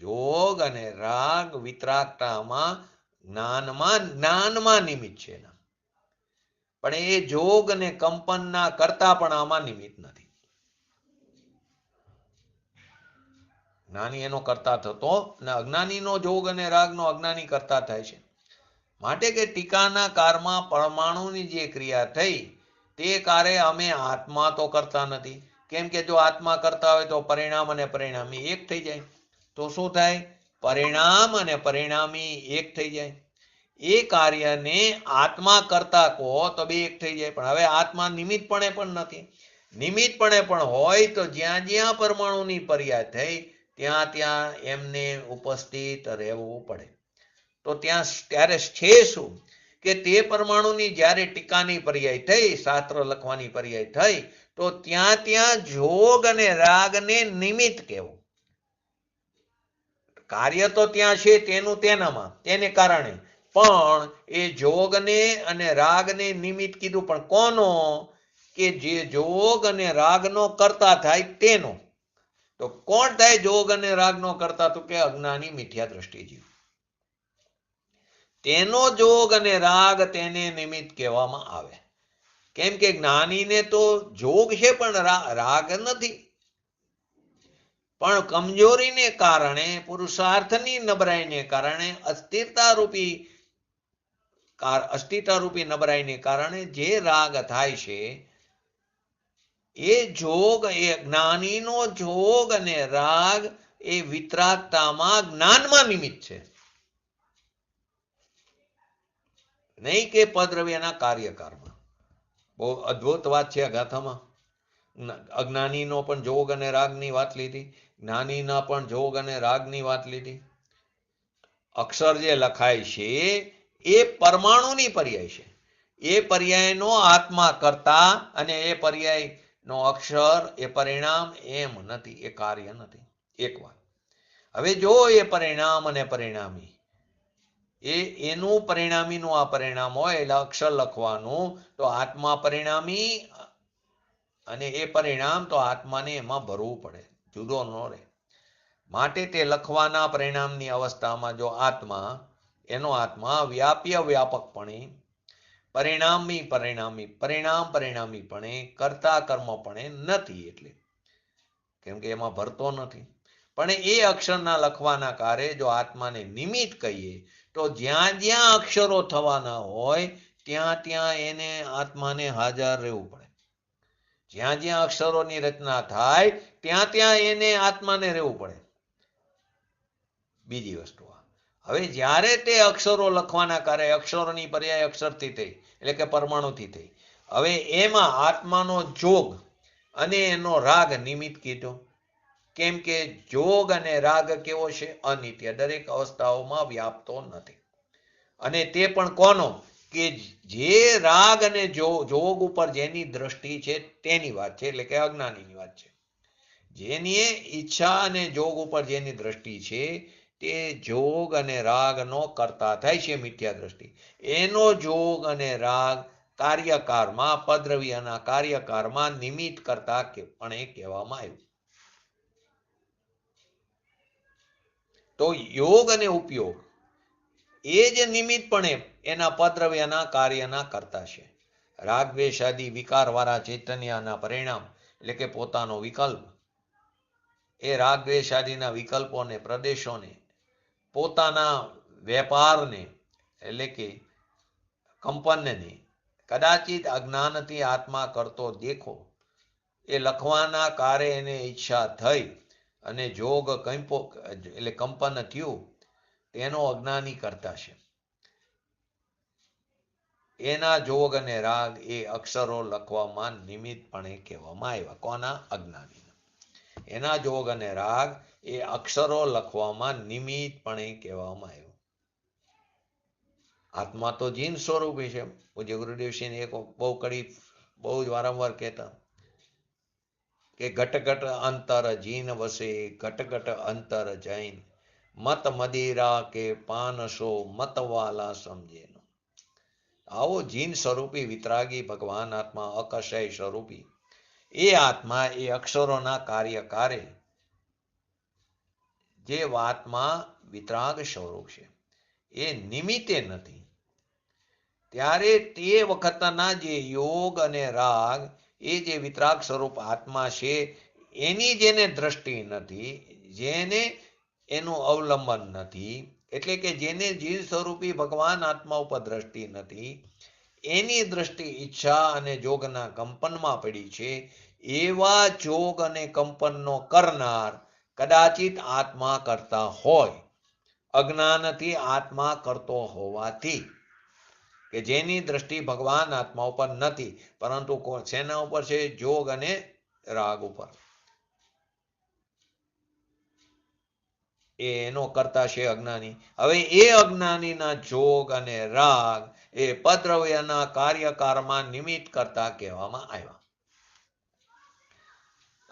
જોગ અને રાગ વિતરાગતામાં જ્ઞાનમાં નિમિત્ત છે. પણ એ જોગ અને કંપનના કરતા પણ આમાં નિમિત્ત નથી. જ્ઞાની એનો કરતા થતો અને અજ્ઞાનીનો જોગ અને રાગનો અજ્ઞાની કરતા થાય છે. માટે કે ટીકાના કારમાં પરમાણુની જે ક્રિયા થઈ તે કાર્ય અમે આત્મા તો કરતા નથી, કેમ કે જો આત્મા કરતા હોય તો પરિણામ અને પરિણામી એક થઈ જાય. તો શું થાય? પરિણામ અને પરિણામી એક થઈ જાય. એ કાર્યને આત્મા કરતા કહો તો બે એક થઈ જાય. પણ હવે આત્મા નિમિત્તપણે પણ નથી. નિમિત્તપણે પણ હોય તો જ્યાં જ્યાં પરમાણુની પર્યાય થઈ ત્યાં ત્યાં એમને ઉપસ્થિત રહેવું પડે. તો ત્યાં ત્યારે છે શું કે તે પરમાણુની જ્યારે ટીકાની પર્યાય થઈ, શાસ્ત્ર લખવાની પર્યાય થઈ, તો ત્યાં ત્યાં જોગ અને રાગને નિમિત્ત કહેવું. કાર્ય તો ત્યાં છે તેનું તેનામાં, તેને કારણે, પણ એ જોગને અને રાગને નિમિત્ત કીધું. પણ કોનો? કે જે જોગ અને રાગનો કરતા થાય તેનો. તો કોણ થાય જોગ અને રાગનો કરતા? તો કે અજ્ઞાની મિથ્યા દ્રષ્ટિ જીવ. તેનો જોગ અને રાગ તેને નિમિત્ત કહેવામાં આવે. કેમ કે જ્ઞાનીને તો જોગ છે પણ રાગ નથી. પણ કમજોરીને કારણે, પુરુષાર્થની નબળાઈને કારણે, અસ્થિરતારૂપી નબળાઈને કારણે જે રાગ થાય છે એ જોગ, એ જ્ઞાનીનો જોગ અને રાગ એ વિતરાગતામાં જ્ઞાનમાં નિમિત્ત છે, નહીં કે પદ્રવ્યના કાર્યકારમાં. બહુ અદ્ભુત વાત છે આ ગાથામાં. અજ્ઞાનીનો પણ જોગ અને રાગની વાત લીધી, જ્ઞાનીના પણ જોગ અને રાગની વાત લીધી. અક્ષર જે લખાય છે એ પરમાણુની પર્યાય છે. એ પર્યાયનો આત્મા કરતા અને એ પર્યાયનો અક્ષર એ પરિણામ એમ નથી, એ કાર્ય નથી. એક વાત. હવે જો એ પરિણામ અને પરિણામી એનું પરિણામીનું આ પરિણામ હોય એટલે અક્ષર લખવાનું, તો આત્મા પરિણામી અને એ પરિણામ તો આત્માને એમાં ભરવું પડે, જુદો ન રહે. માટે તે લખવાના પરિણામની અવસ્થામાં જો એનો આત્મા વ્યાપ્ય વ્યાપકપણે, પરિણામી પરિણામીપણે, કરતા કર્મપણે નથી. એટલે કેમ કે એમાં ભરતો નથી. પણ એ અક્ષરના લખવાના કાર્ય જો આત્માને નિમિત્ત કહીએ તો જ્યાં જ્યાં અક્ષરો થવાના હોય ત્યાં ત્યાં એને આત્માને હાજર રહેવું પડે. જ્યાં જ્યાં અક્ષરોની રચના થાય ત્યાં ત્યાં એને આત્માને રહેવું પડે. બીજી વસ્તુ, હવે જ્યારે તે અક્ષરો લખવાના કાર્ય, અક્ષરોની પર્યાય અક્ષરથી થઈ એટલે કે પરમાણુથી થઈ, હવે એમાં આત્માનો જોગ અને એનો રાગ નિમિત્ત કીધો. કેમ કે જોગ અને રાગ કેવો છે? અનિત્ય, દરેક અવસ્થાઓમાં વ્યાપતો નથી. અને તે પણ કોનો? કે જે રાગ અને જોગ ઉપર જેની દ્રષ્ટિ છે તેની વાત છે, એટલે કે અજ્ઞાનીની વાત છે. જેની ઈચ્છા અને જોગ ઉપર જેની દ્રષ્ટિ છે તે જોગ અને રાગનો કરતા થાય છે મિથ્યા દ્રષ્ટિ. એનો જોગ અને રાગ કાર્યકારમાં, પદ્રવ્યના કાર્યકારમાં નિમિત્ત કરતા પણ એ કહેવામાં આવ્યું. તો યોગ અને ઉપયોગ એ જે નિમિત્તપણે એના પદ્રવ્યના કાર્યના કરતા છે. રાગદ્વેષાદી વિકારવાળા ચૈતન્યના પરિણામ એટલે કે પોતાનો વિકલ્પ, એ રાગદ્વેષાદીના વિકલ્પોને, પ્રદેશોને, પોતાના વેપારને એટલે કે કંપનને કદાચિત અજ્ઞાનથી આત્મા કરતો દેખો. એ લખવાના કાર્ય એને ઈચ્છા થઈ અને જોગ એટલે કંપન થયું, તેનો અજ્ઞાની કરતા છે. એના જોગ અને રાગ એ અક્ષરો લખવામાં નિમિત્તપણે કહેવામાં આવ્યા. કોના? અજ્ઞાનીના. એના જોગ અને રાગ એ અક્ષરો લખવામાં નિમિત્તપણે કહેવામાં આવ્યું. આત્મા તો જીન સ્વરૂપી છે. પૂજ્ય ગુરુદેવસિંહ એક બહુ જ વારંવાર કહેતા કે ઘટ ઘટ અંતર જીન વસે, ઘટ ઘટ અંતર જૈન, મત મદિરા કે પાનસો મતવાલા સમજે. આવો જીન સ્વરૂપી વિતરાગી ભગવાન આત્મા, અકશય સ્વરૂપી એ આત્મા એ અક્ષરોના કાર્યકારે જે વાતમાં વિતરાગ સ્વરૂપ છે એ નિમિત્તે નથી. ત્યારે તે વખતના જે યોગ અને રાગ એ જે વિતરાગ સ્વરૂપ આત્મા છે એની જેને દ્રષ્ટિ નથી, જેને એનું અવલંબન નથી, એટલે કે જેને જીવ સ્વરૂપી ભગવાન આત્મા ઉપર દ્રષ્ટિ નથી, એની દ્રષ્ટિ ઈચ્છા અને જોગના કંપનમાં પડી છે. એવા જોગ અને કંપનનો કરનાર કદાચિત આત્મા કરતા હોય, અજ્ઞાનથી આત્મા કરતો હોવાથી, કે જેની દ્રષ્ટિ ભગવાન આત્મા ઉપર નથી, પરંતુ શેના ઉપર છે? જોગ અને રાગ ઉપર. એનો કરતા છે અજ્ઞાની. હવે એ અજ્ઞાનીના જોગ અને રાગ એ પદ્રવ્યના કાર્યકારમાં નિમિત્ત કરતા કહેવામાં આવ્યા.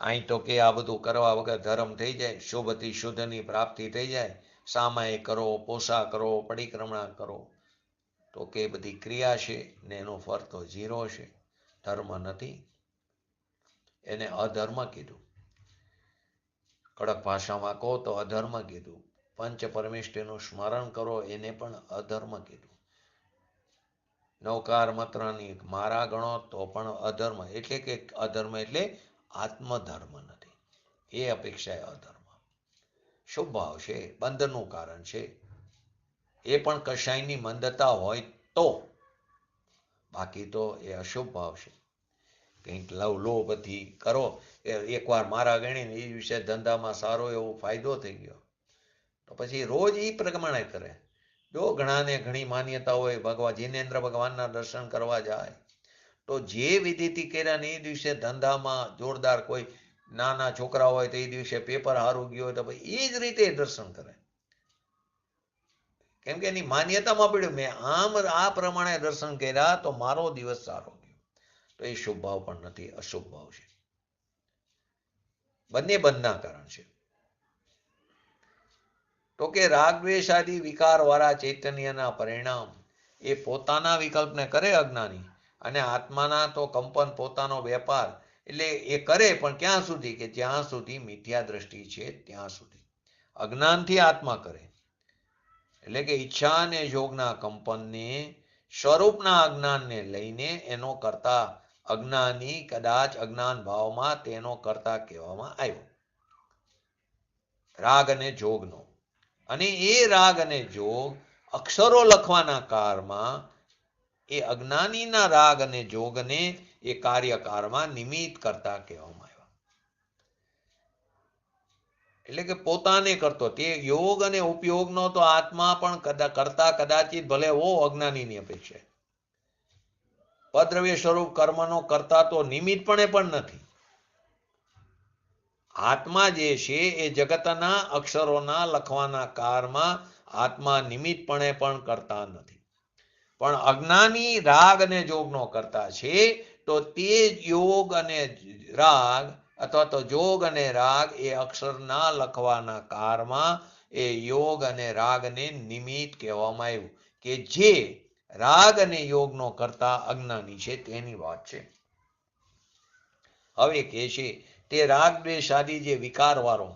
અહીં તો કે આ બધું કરવા વગર ધર્મ થઈ જાય, શુભથી શુદ્ધની પ્રાપ્તિ થઈ જાય, સામાયિક કરો, પોષા કરો, પરિક્રમણા કરો, તો કે બધી ક્રિયા છે ને એનો ફળ તો 0 છે, ધર્મ નથી. એને અધર્મ કીધું. કડક ભાષામાં કહો તો અધર્મ કીધું. પંચ પરમેષ્ઠીનું સ્મરણ કરો એને પણ અધર્મ કીધું. નવકાર માત્રની મારા ગણો તો પણ અધર્મ. એટલે કે અધર્મ એટલે આત્મધર્મ નથી, એ અપેક્ષાએ અધર્મ. શુભ ભાવ છે, બંધનનું કારણ છે, એ પણ કશાયની મંદતા હોય તો, બાકી તો એ અશુભ ભાવ છે. કંઈક લોભથી કરો, એકવાર મારા ગણીને એ વિશે ધંધામાં સારો એવો ફાયદો થઈ ગયો, તો પછી રોજ એ પ્રમાણે કરે. જો ઘણાને ઘણી માન્યતા હોય, ભગવાન જીનેન્દ્ર ભગવાનના દર્શન કરવા જાય તો જે વિધિથી કર્યા ને એ દિવસે ધંધામાં જોરદાર, કોઈ નાના છોકરા હોય તો એ દિવસે પેપર હારું ગયું હોય તો ભાઈ એ જ રીતે દર્શન કરે. કેમ કે એની માન્યતામાં પડ્યું મેં આમ આ પ્રમાણે દર્શન કર્યા તો મારો દિવસ સારો ગયો. તો એ શુભ ભાવ પણ નથી, અશુભ ભાવ છે. બંને બંધના કારણ છે. તો કે રાગદ્વેષાદી વિકાર વાળા ચૈતન્યના પરિણામ એ પોતાના વિકલ્પને કરે અજ્ઞાની, અને આત્માના તો કંપન, પોતાનો વેપાર એટલે એ કરે, પણ ક્યાં સુધી? કે જ્યાં સુધી મિથ્યા દ્રષ્ટિ છે ત્યાં સુધી. અજ્ઞાનથી આત્મા કરે એટલે કે ઈચ્છા અને યોગના કંપનને, સ્વરૂપના અજ્ઞાનને લઈને એનો કરતા અજ્ઞાની, કદાચ અજ્ઞાન ભાવમાં તેનો કરતા કહેવામાં આવ્યો. રાગ અને જોગનો. અને એ રાગ અને જોગ અક્ષરો લખવાના કારમાં એ અજ્ઞાનીના રાગ અને જોગને એ કાર્યકારમાં નિમિત્ત કરતા કહેવામાં આવ્યા. એટલે કે પોતાને કરતો. તે યોગ અને ઉપયોગનો તો આત્મા પણ કરતા કદાચિત ભલે હો અજ્ઞાનીની અપેક્ષા, અદ્રવ્ય સ્વરૂપ કર્મનો કરતા તો નિમિત્તપણે પણ નથી. આત્મા જે છે એ જગતના અક્ષરોના લખવાના કારમાં આત્મા નિમિત્તપણે પણ કરતા નથી. પણ અજ્ઞાની રાગ અને જોગનો કરતા છે. તો તે યોગ અને રાગ અથવા તો જોગ અને રાગ એ અક્ષરના લખવાના કારમાં એ યોગ અને રાગને નિમિત્ત કહેવામાં આવ્યું, કે જે રાગ અને યોગનો કરતા અજ્ઞાની છે તેની વાત છે. હવે કે છે તે રાગ દ્વેષ આદિ જે વિકારવાળો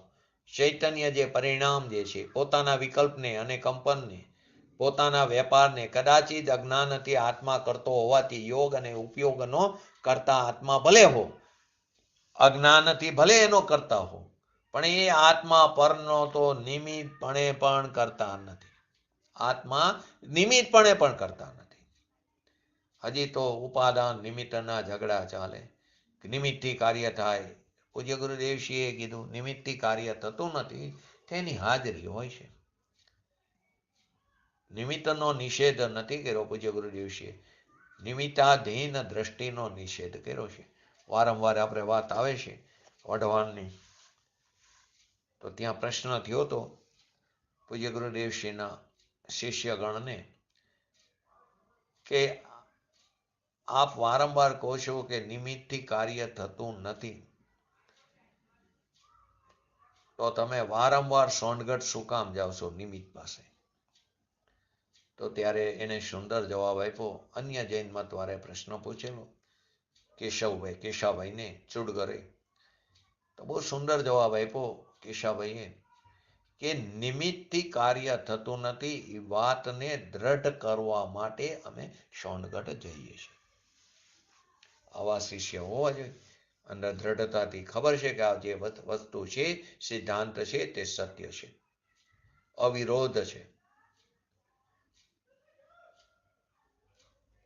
ચૈતન્ય જે પરિણામ જે છે, પોતાના વિકલ્પને અને કંપનને, પોતાના વેપારને કદાચિત અજ્ઞાનથી આત્મા કરતો હોવાથી યોગ અને ઉપયોગનો કરતા આત્મા ભલે હો, અજ્ઞાનથી ભલે એનો કરતા હો, પણ એ આત્મા પરનો તો નિમિત્તપણે પણ કરતા નથી. આત્મા નિમિત્તપણે પણ કરતા નથી. હજી તો ઉપાદાન નિમિત્તના ઝઘડા ચાલે. નિમિત્તથી કાર્ય થાય. પૂજ્ય ગુરુદેવશ્રીએ કીધું નિમિત્તથી કાર્ય થતું નથી, તેની હાજરી હોય છે. નિમિત્તનો નિષેધ નથી કર્યો પૂજ્ય ગુરુદેવશ્રીએ, નિમિત્તાધીન દ્રષ્ટિનો નિષેધ કર્યો છે. વારંવાર આપણે વાત આવે છે વઢવાણની, તો ત્યાં પ્રશ્ન થયો હતો પૂજ્ય ગુરુદેવશ્રીના શિષ્યગણને કે આપ વારંવાર કહો છો કે નિમિત્તથી કાર્ય થતું નથી, તો તમે વારંવાર સોનગઢ શું કામ જાઓ છો નિમિત્ત પાસે? તો ત્યારે એને સુંદર જવાબ આપ્યો. અન્ય જૈન મતવારે પ્રશ્ન પૂછેલો કેશાભાઈને ચુડગરે, તો બહુ સુંદર જવાબ આપ્યો કેશાભાઈએ કે નિમિત્તથી કાર્ય થતું નથી, એ વાતને દ્રઢ કરવા માટે અમે સોનગઢ જઈએ છીએ. આવા શિષ્ય હોવા જોઈએ. અંદર દ્રઢતાથી ખબર છે કે આ જે વસ્તુ છે, સિદ્ધાંત છે, તે સત્ય છે, અવિરોધ છે.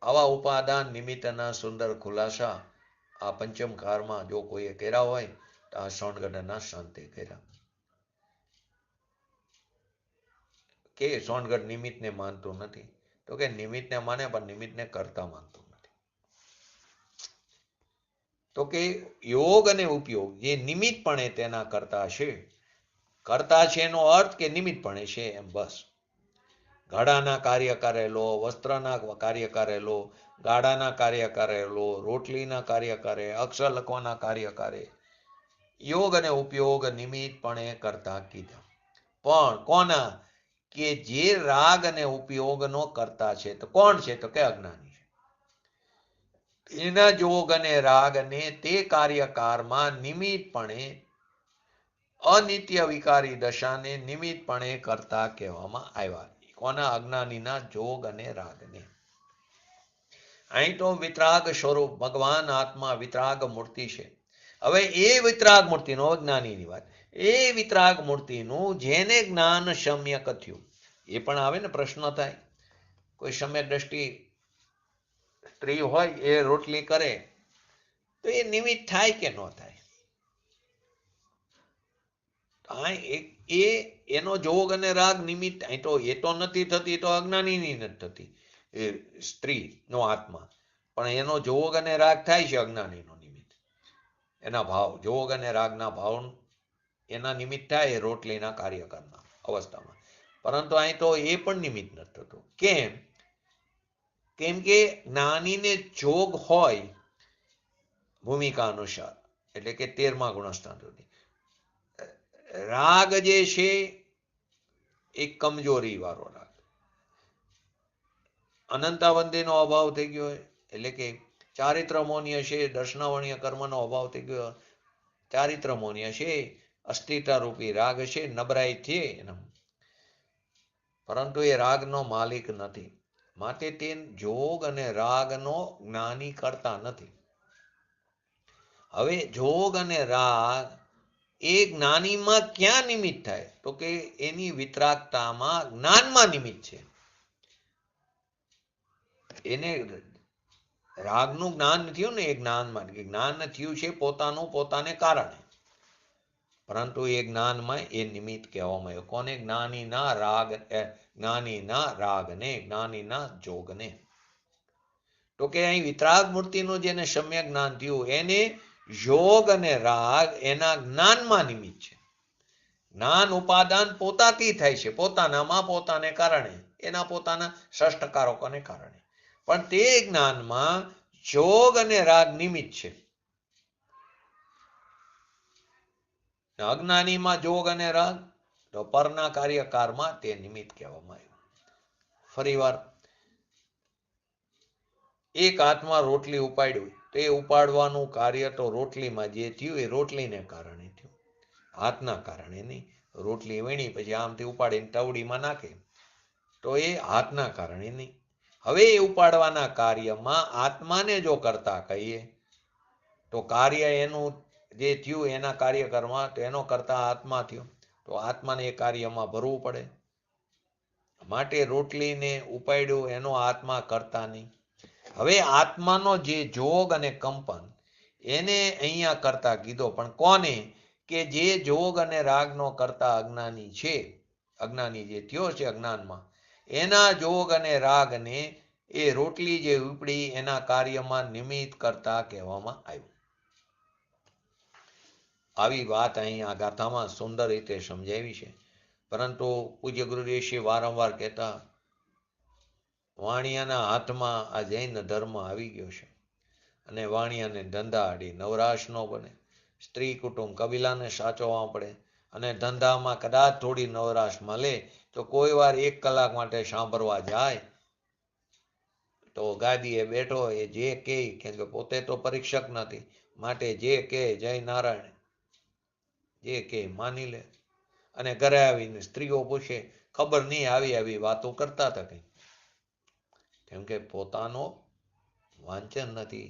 આવા ઉપાદાન નિમિત્તના સુંદર ખુલાસા આ પંચમકારમાં જો કોઈએ કર્યા હોય તો આ સોનગઢના સંતે કર્યા. કે સોનગઢ નિમિત્તને માનતું નથી, તો કે નિમિત્તને માને પણ નિમિત્તને કરતા માનતું નથી. તો કે યોગ અને ઉપયોગ જે નિમિત્તપણે તેના કરતા છે એનો અર્થ કે નિમિત્તપણે છે એમ, બસ. ઘડાના કાર્ય કરેલો, વસ્ત્રના કાર્ય કરેલો, ગાડાના કાર્ય કરેલો, રોટલીના કાર્ય કરે, અક્ષર લખવાના કાર્ય કરે, યોગ અને ઉપયોગ નિમિત્તપણે કરતા કીધા. પણ કોના? કે જે રાગ અને ઉપયોગનો કરતા છે. તો કોણ છે? તો કે અજ્ઞાની છે. એના જોગ અને રાગને તે કાર્યકારમાં નિમિત્તપણે અનિત્ય વિકારી દશાને નિમિત્તપણે કરતા કહેવામાં આવ્યા. કોના? અજ્ઞાનીના જોગ અને રાગને. અહીં તો વિતરાગ સ્વરૂપ ભગવાન આત્મા વિતરાગ મૂર્તિ છે. હવે એ વિતરાગ મૂર્તિનો, જ્ઞાનીની વાત, એ વિતરાગ મૂર્તિનું જેને જ્ઞાન સમ્યક થયું, એ પણ આવે ને, પ્રશ્ન થાય. કોઈ સમ્યક દ્રષ્ટિ સ્ત્રી હોય, એ રોટલી કરે તો એ નિમિત્ત થાય કે ન થાય? એનો જોગ અને રાગ નિમિત્ત. અહીં તો એ તો નથી થતી, તો અજ્ઞાનીની નથી થતી એ સ્ત્રીનો આત્મા, પણ એનો જોગ અને રાગ થાય છે અજ્ઞાનીનો નિમિત્ત. એના ભાવ, જોગ અને રાગના ભાવ એના નિમિત્ત થાય રોટલીના કાર્યકરના અવસ્થામાં. પરંતુ અહીં તો એ પણ નિમિત્ત નથી થતું. કેમ કે જ્ઞાનીને જોગ હોય ભૂમિકા અનુસાર, એટલે કે 13મા ગુણસ્થાન સુધી. રાગ જે છે એ કમજોરી વાળો રાગ, અનંતાવંતીનો અભાવ થઈ ગયો હોય, એટલે કે ચારિત્ર મૌન્ય છે, દર્શનાવર્ણીય કર્મનો અભાવ થઈ ગયો. ચારિત્ર મૌન્ય છે, અસ્થિરતા રૂપી રાગ છે, નબળાઈ છે એના, પરંતુ એ રાગનો માલિક નથી. માટે તે જોગ અને રાગનો જ્ઞાની કરતા નથી. હવે જોગ અને રાગ એ જ્ઞાનીમાં ક્યાં નિમિત્ત થાય? તો કે એની વિતરાગતામાં, જ્ઞાનમાં નિમિત્ત છે. એને રાગનું જ્ઞાન થયું ને, એ જ્ઞાનમાં, જ્ઞાન થયું છે પોતાનું પોતાને કારણે, પરંતુ એ જ્ઞાનમાં એ નિમિત્ત કહેવામાં આવ્યો. કોને? જ્ઞાનીના રાગ, જ્ઞાનીના રાગને, જ્ઞાનીના જોગને. તો કે અહીં વિતરાગ મૂર્તિનું જેને સમ્યક જ્ઞાન થયું એને યોગ અને રાગ એના જ્ઞાનમાં નિમિત્ત છે. જ્ઞાન ઉપાદાન પોતાથી થાય છે, પોતાનામાં પોતાને કારણે, એના પોતાના ષષ્ઠકારકોને કારણે, પણ તે જ્ઞાનમાં યોગ અને રાગ નિમિત્ત છે. અજ્ઞાનીમાં જોગ અને રાગ, તો પરના કાર્યકારમાં તે નિમિત્ત કહેવામાં આવ્યું. ફરીવાર એક હાથમાં રોટલી ઉપાડ્યું, તો એ ઉપાડવાનું કાર્ય તો રોટલીમાં જે થયું એ રોટલીને કારણે થયું, હાથના કારણે નહીં. રોટલી વીણી પછી આમથી ઉપાડીને તવડીમાં નાખે તો એ હાથના કારણે નહીં. હવે એ ઉપાડવાના કાર્યમાં આત્માને જો કરતા કહીએ તો કાર્ય એનું જે થયું એના કાર્યકરમાં, તો એનો કરતા આત્મા થયો, તો આત્માને એ કાર્યમાં ભરવું પડે. માટે રોટલીને ઉપાડ્યું એનો આત્મા કરતા નહીં. હવે આત્માનો જે જોગ અને કંપન એને અહીંયા કરતા કીધો, પણ કોને? કે જે જોગ અને રાગનો કરતા અજ્ઞાની છે, અજ્ઞાની જે થયો છે અજ્ઞાનમાં, એના જોગ અને રાગને એ રોટલી જે ઉપડી એના કાર્યમાં નિમિત્ત કરતા કહેવામાં આવ્યું. આવી વાત અહીં આ ગાથામાં સુંદર રીતે સમજાવી છે. પરંતુ પૂજ્ય ગુરુદેવશ્રી વારંવાર કહેતા, વાણિયાના હાથમાં આ જૈન ધર્મ આવી ગયો છે અને વાણિયાને ધંધા આડી નવરાશ ન બને, સ્ત્રી કુટુંબ કબીલાને સાચવવા પડે, અને ધંધામાં કદાચ થોડી નવરાશ મળે તો કોઈ વાર 1 કલાક માટે સાંભળવા જાય તો ગાદીએ બેઠો એ જે કહે, કેમ કે પોતે તો પરીક્ષક નથી, માટે જે કહે જય નારાયણ જે કહે માની લે. અને ઘરે આવીને સ્ત્રીઓ પૂછે, ખબર નહીં આવી વાતો કરતા હતા કંઈ, કેમ કે પોતાનો વાંચન નથી,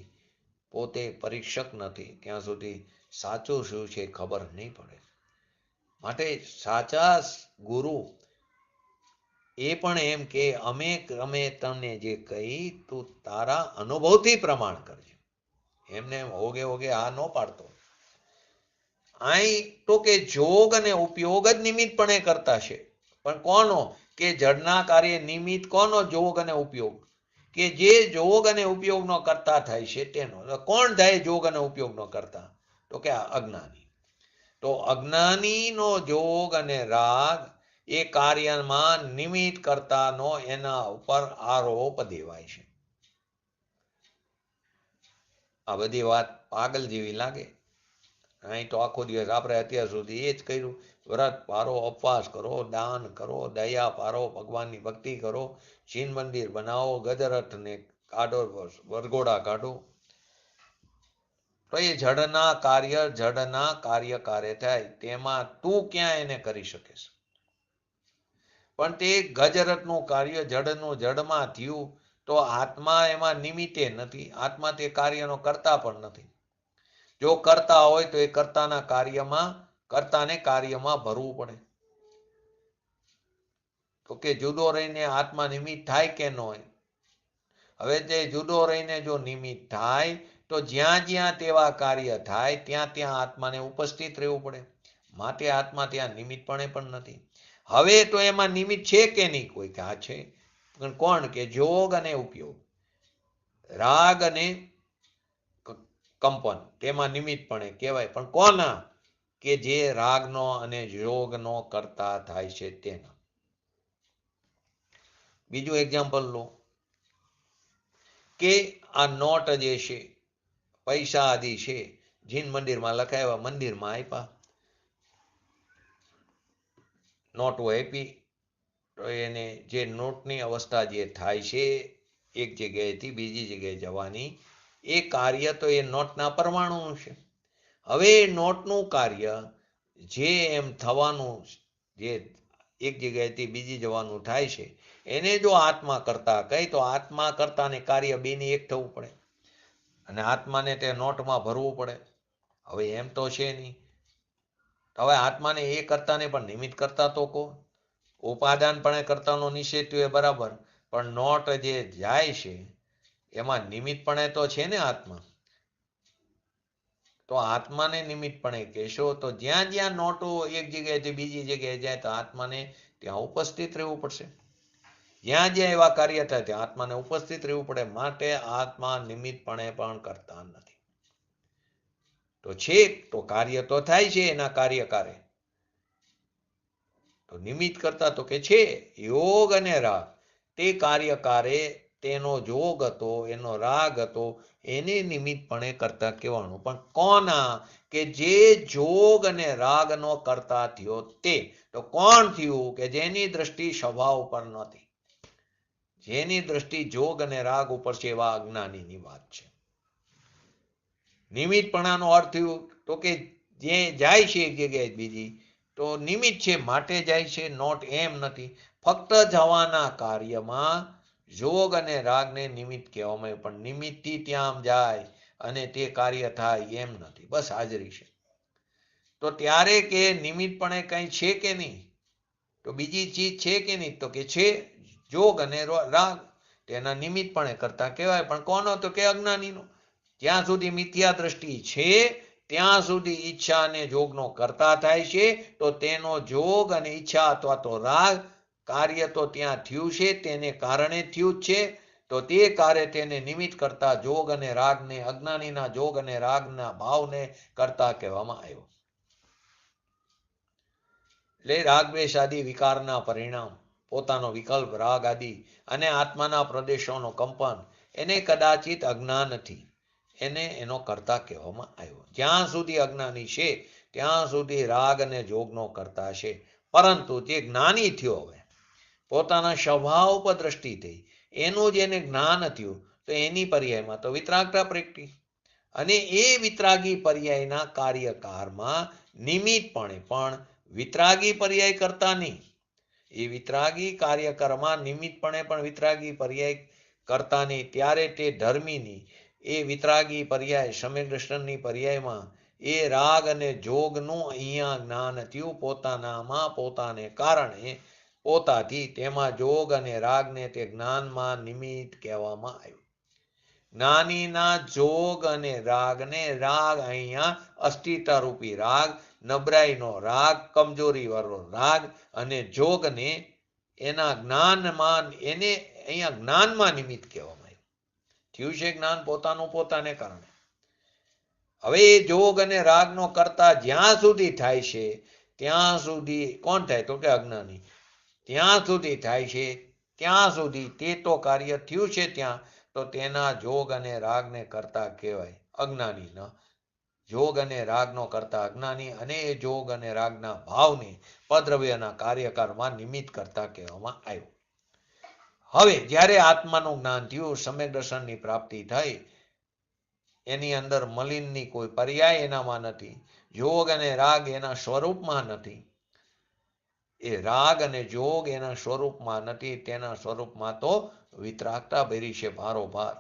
પોતે પરીક્ષક નથી, ત્યાં સુધી સાચું શું છે ખબર નહીં પડે. માટે સાચા ગુરુ એ પણ એમ કે અમે તમને જે કહી તું તારા અનુભવથી પ્રમાણ કરજે, એમને હોગે આ ન પાડતો. અહીં તો કે જોગ અને ઉપયોગ જ નિમિત્તપણે કરતા છે, પણ કોનો? કે જડના કાર્ય નિમિત્ત કોનો? જોગ અને ઉપયોગ. કે જે જોગ અને ઉપયોગનો કરતા થાય છે તેનો. કોણ થાય જોગ અને ઉપયોગનો કરતા? તો કે અજ્ઞાની. તો અજ્ઞાનીનો જોગ અને રાગ એ કાર્યમાં નિમિત્ત કરતાનો એના ઉપર આરોપ દેવાય છે. આ બધી વાત પાગલ જેવી લાગે. અહીં તો આખો દિવસ આપણે અત્યાર સુધી એ જ કર્યું, વ્રત પારો, ઉપવાસ કરો, દાન કરો, દયા પારો, ભગવાનની ભક્તિ કરો, શિવ મંદિર બનાવો, ગજરથને કાઢો, વરઘોડા કાઢો. તો એ જડના કાર્ય થાય, તેમાં તું ક્યાં એને કરી શકીશ? પણ તે ગજરથનું કાર્ય જડનું જડમાં થયું તો આત્મા એમાં નિમિત્તે નથી, આત્મા તે કાર્યનો કરતા પણ નથી. જો કરતા હોય તો એ કર્તાને કાર્યમાં ભરવું પડે. તો કે જુદો રહીને આત્મા નિમિત્ત થાય કે ન હોય? હવે તે જુદો રહીને જો નિમિત્ત થાય તો જ્યાં જ્યાં તેવા કાર્ય થાય ત્યાં આત્માને ઉપસ્થિત રહેવું પડે. માટે આત્મા ત્યાં નિમિત્તપણે પણ નથી. હવે તો એમાં નિમિત્ત છે કે નહીં? કોઈ કે આ છે, પણ કોણ? કે જોગ અને ઉપયોગ, રાગ અને કંપન, તેમાં નિમિત્તપણે કહેવાય, પણ કોના? કે જે રાગનો અને યોગનો કરતા થાય છે તેના. બીજું એક્ઝામ્પલ લો કે આ નોટ જે છે, પૈસા આદિ છે, જીન મંદિરમાં લખાવ્યા, મંદિરમાં આપ્યા, નોટો આપી, તો એને જે નોટની અવસ્થા જે થાય છે એક જગ્યાએથી બીજી જગ્યાએ જવાની, એ કાર્ય તો એ નોટના પરમાણુનું છે. હવે એ નોટનું કાર્ય જે એમ થવાનું, જે એક જગ્યાએથી બીજી જવાનું થાય છે, એને જો આત્મા કરતા કહી તો આત્મા કરતાને કાર્ય બેની એક થવું પડે, અને આત્માને તે નોટમાં ભરવું પડે. હવે એમ તો છે નહીં. હવે આત્માને એ કરતાને પણ નિમિત્ત કરતા તો કહો, ઉપાદાનપણે કરતાનો નિષેધ એ બરાબર, પણ નોટ જે જાય છે એમાં નિમિત્તપણે તો છે ને આત્મા. તો આત્માને નિમિત્તપણે કહેશો તો જ્યાં જ્યાં નોટો એક જગ્યાએથી બીજી જગ્યાએ જાય તો આત્માને ત્યાં ઉપસ્થિત રહેવું પડશે. જ્યાં જ્યાં એવા કાર્ય થાય ત્યાં આત્માને ઉપસ્થિત રહેવું પડે. માટે આત્મા નિમિત્તપણે પણ કરતા નથી. તો છે તો કાર્ય તો થાય છે એના કાર્યકારે. તો નિમિત્ત કરતા તો કે છે યોગ અને રાગ તે કાર્યકારે તેનો જોગ હતો, એનો રાગ હતો, એને નિમિત્તપણે કરતા કહેવાનું. પણ કોના? કે જે જોગ અને રાગનો કરતા થયો તે. તો કોણ થયું? કે જેની દ્રષ્ટિ સ્વભાવ ઉપર નહોતી, જેની દ્રષ્ટિ જોગ અને રાગ ઉપર છે, એવા અજ્ઞાનીની વાત છે. નિમિત્તપણાનો અર્થ થયું તો કે જે જાય છે એક જગ્યાએ બીજી તો નિમિત્ત છે માટે જાય છે, નોટ એમ નથી. ફક્ત જવાના કાર્યમાં જોગ અને રાગને નિમિત્ત કહેવામાં આવે, પણ નિમિત્તથી ત્યાં જાય અને તે કાર્ય થાય એમ નથી. બસ હાજરી છે. તો ત્યારે કે નિમિત્તપણે કંઈ છે કે નહીં? તો બીજી ચીજ છે કે નહીં? તો કે છે જોગ અને રાગ. તેના નિમિત્તપણે કરતા કહેવાય. પણ કોનો? તો કે અજ્ઞાનીનો. જ્યાં સુધી મિથ્યા દ્રષ્ટિ છે ત્યાં સુધી ઈચ્છા અને જોગનો કરતા થાય છે. તો તેનો જોગ અને ઈચ્છા અથવા તો રાગ કાર્ય તો ત્યાં થયું છે, તેને કારણે થયું જ છે. તો તે કાર્ય તેને નિમિત્ત કરતા જોગ અને રાગને, અજ્ઞાનીના જોગ અને રાગના ભાવને કરતા કહેવામાં આવ્યો. એટલે રાગ દ્વેષ આદિ વિકારના પરિણામ, પોતાનો વિકલ્પ રાગ આદિ અને આત્માના પ્રદેશોનો કંપન, એને કદાચિત અજ્ઞાનથી એને એનો કરતા કહેવામાં આવ્યો. જ્યાં સુધી અજ્ઞાની છે ત્યાં સુધી રાગ અને જોગનો કરતા છે. પરંતુ જે જ્ઞાની થયો, હવે પોતાના સ્વભાવ પર દ્રષ્ટિ થઈ, એનું જેને જ્ઞાન થયું, તો એની પર્યાયમાં તો વિતરાગતા પ્રગટી. અને એ વિતરાગી પર્યાયના કાર્યકારમાં નિમિત્તપણે પણ વિતરાગી પર્યાય કરતા નહીં. એ વિતરાગી કાર્યકરમાં નિમિત્તપણે પણ વિતરાગી પર્યાય કરતા નહીં. ત્યારે તે ધર્મીની એ વિતરાગી પર્યાય સમ્યક દર્શનની પર્યાયમાં એ રાગ અને જોગનું અહીંયા જ્ઞાન થયું. પોતાનામાં પોતાને કારણે પોતાથી તેમાં જોગ અને રાગને તે જ્ઞાનમાં નિમિત્ત કહેવામાં આવ્યું. જ્ઞાનીના જોગ અને રાગને, રાગ અહીંયા અસ્થિરતા રૂપી રાગ, નબળાઈનો રાગ, કમજોરી વાળો રાગ, અને જોગને એના જ્ઞાનમાં, એને અહીંયા જ્ઞાનમાં નિમિત્ત કહેવામાં આવ્યું. થયું છે જ્ઞાન પોતાનું પોતાને કારણે. હવે એ જોગ અને રાગનો કરતા જ્યાં સુધી થાય છે ત્યાં સુધી કોણ થાય? તો કે અજ્ઞાની. ત્યાં સુધી થાય છે ત્યાં સુધી તે તો કાર્ય થયું છે ત્યાં, તો તેના જોગ અને રાગને કરતા કહેવાય અજ્ઞાનીના. જોગ અને રાગનો કરતા અજ્ઞાની, અને એ જોગ અને રાગના ભાવને પદ્રવ્યના કાર્યકારમાં નિમિત્ત કરતા કહેવામાં આવ્યું. હવે જ્યારે આત્માનું જ્ઞાન થયું, સમ્યક દર્શનની પ્રાપ્તિ થઈ, એની અંદર મલિનની કોઈ પર્યાય એનામાં નથી, જોગ અને રાગ એના સ્વરૂપમાં નથી, એ રાગ અને જોગ એના સ્વરૂપમાં નથી. તેના સ્વરૂપમાં તો વિતરાગતા ભેરી છે, ભારોભાર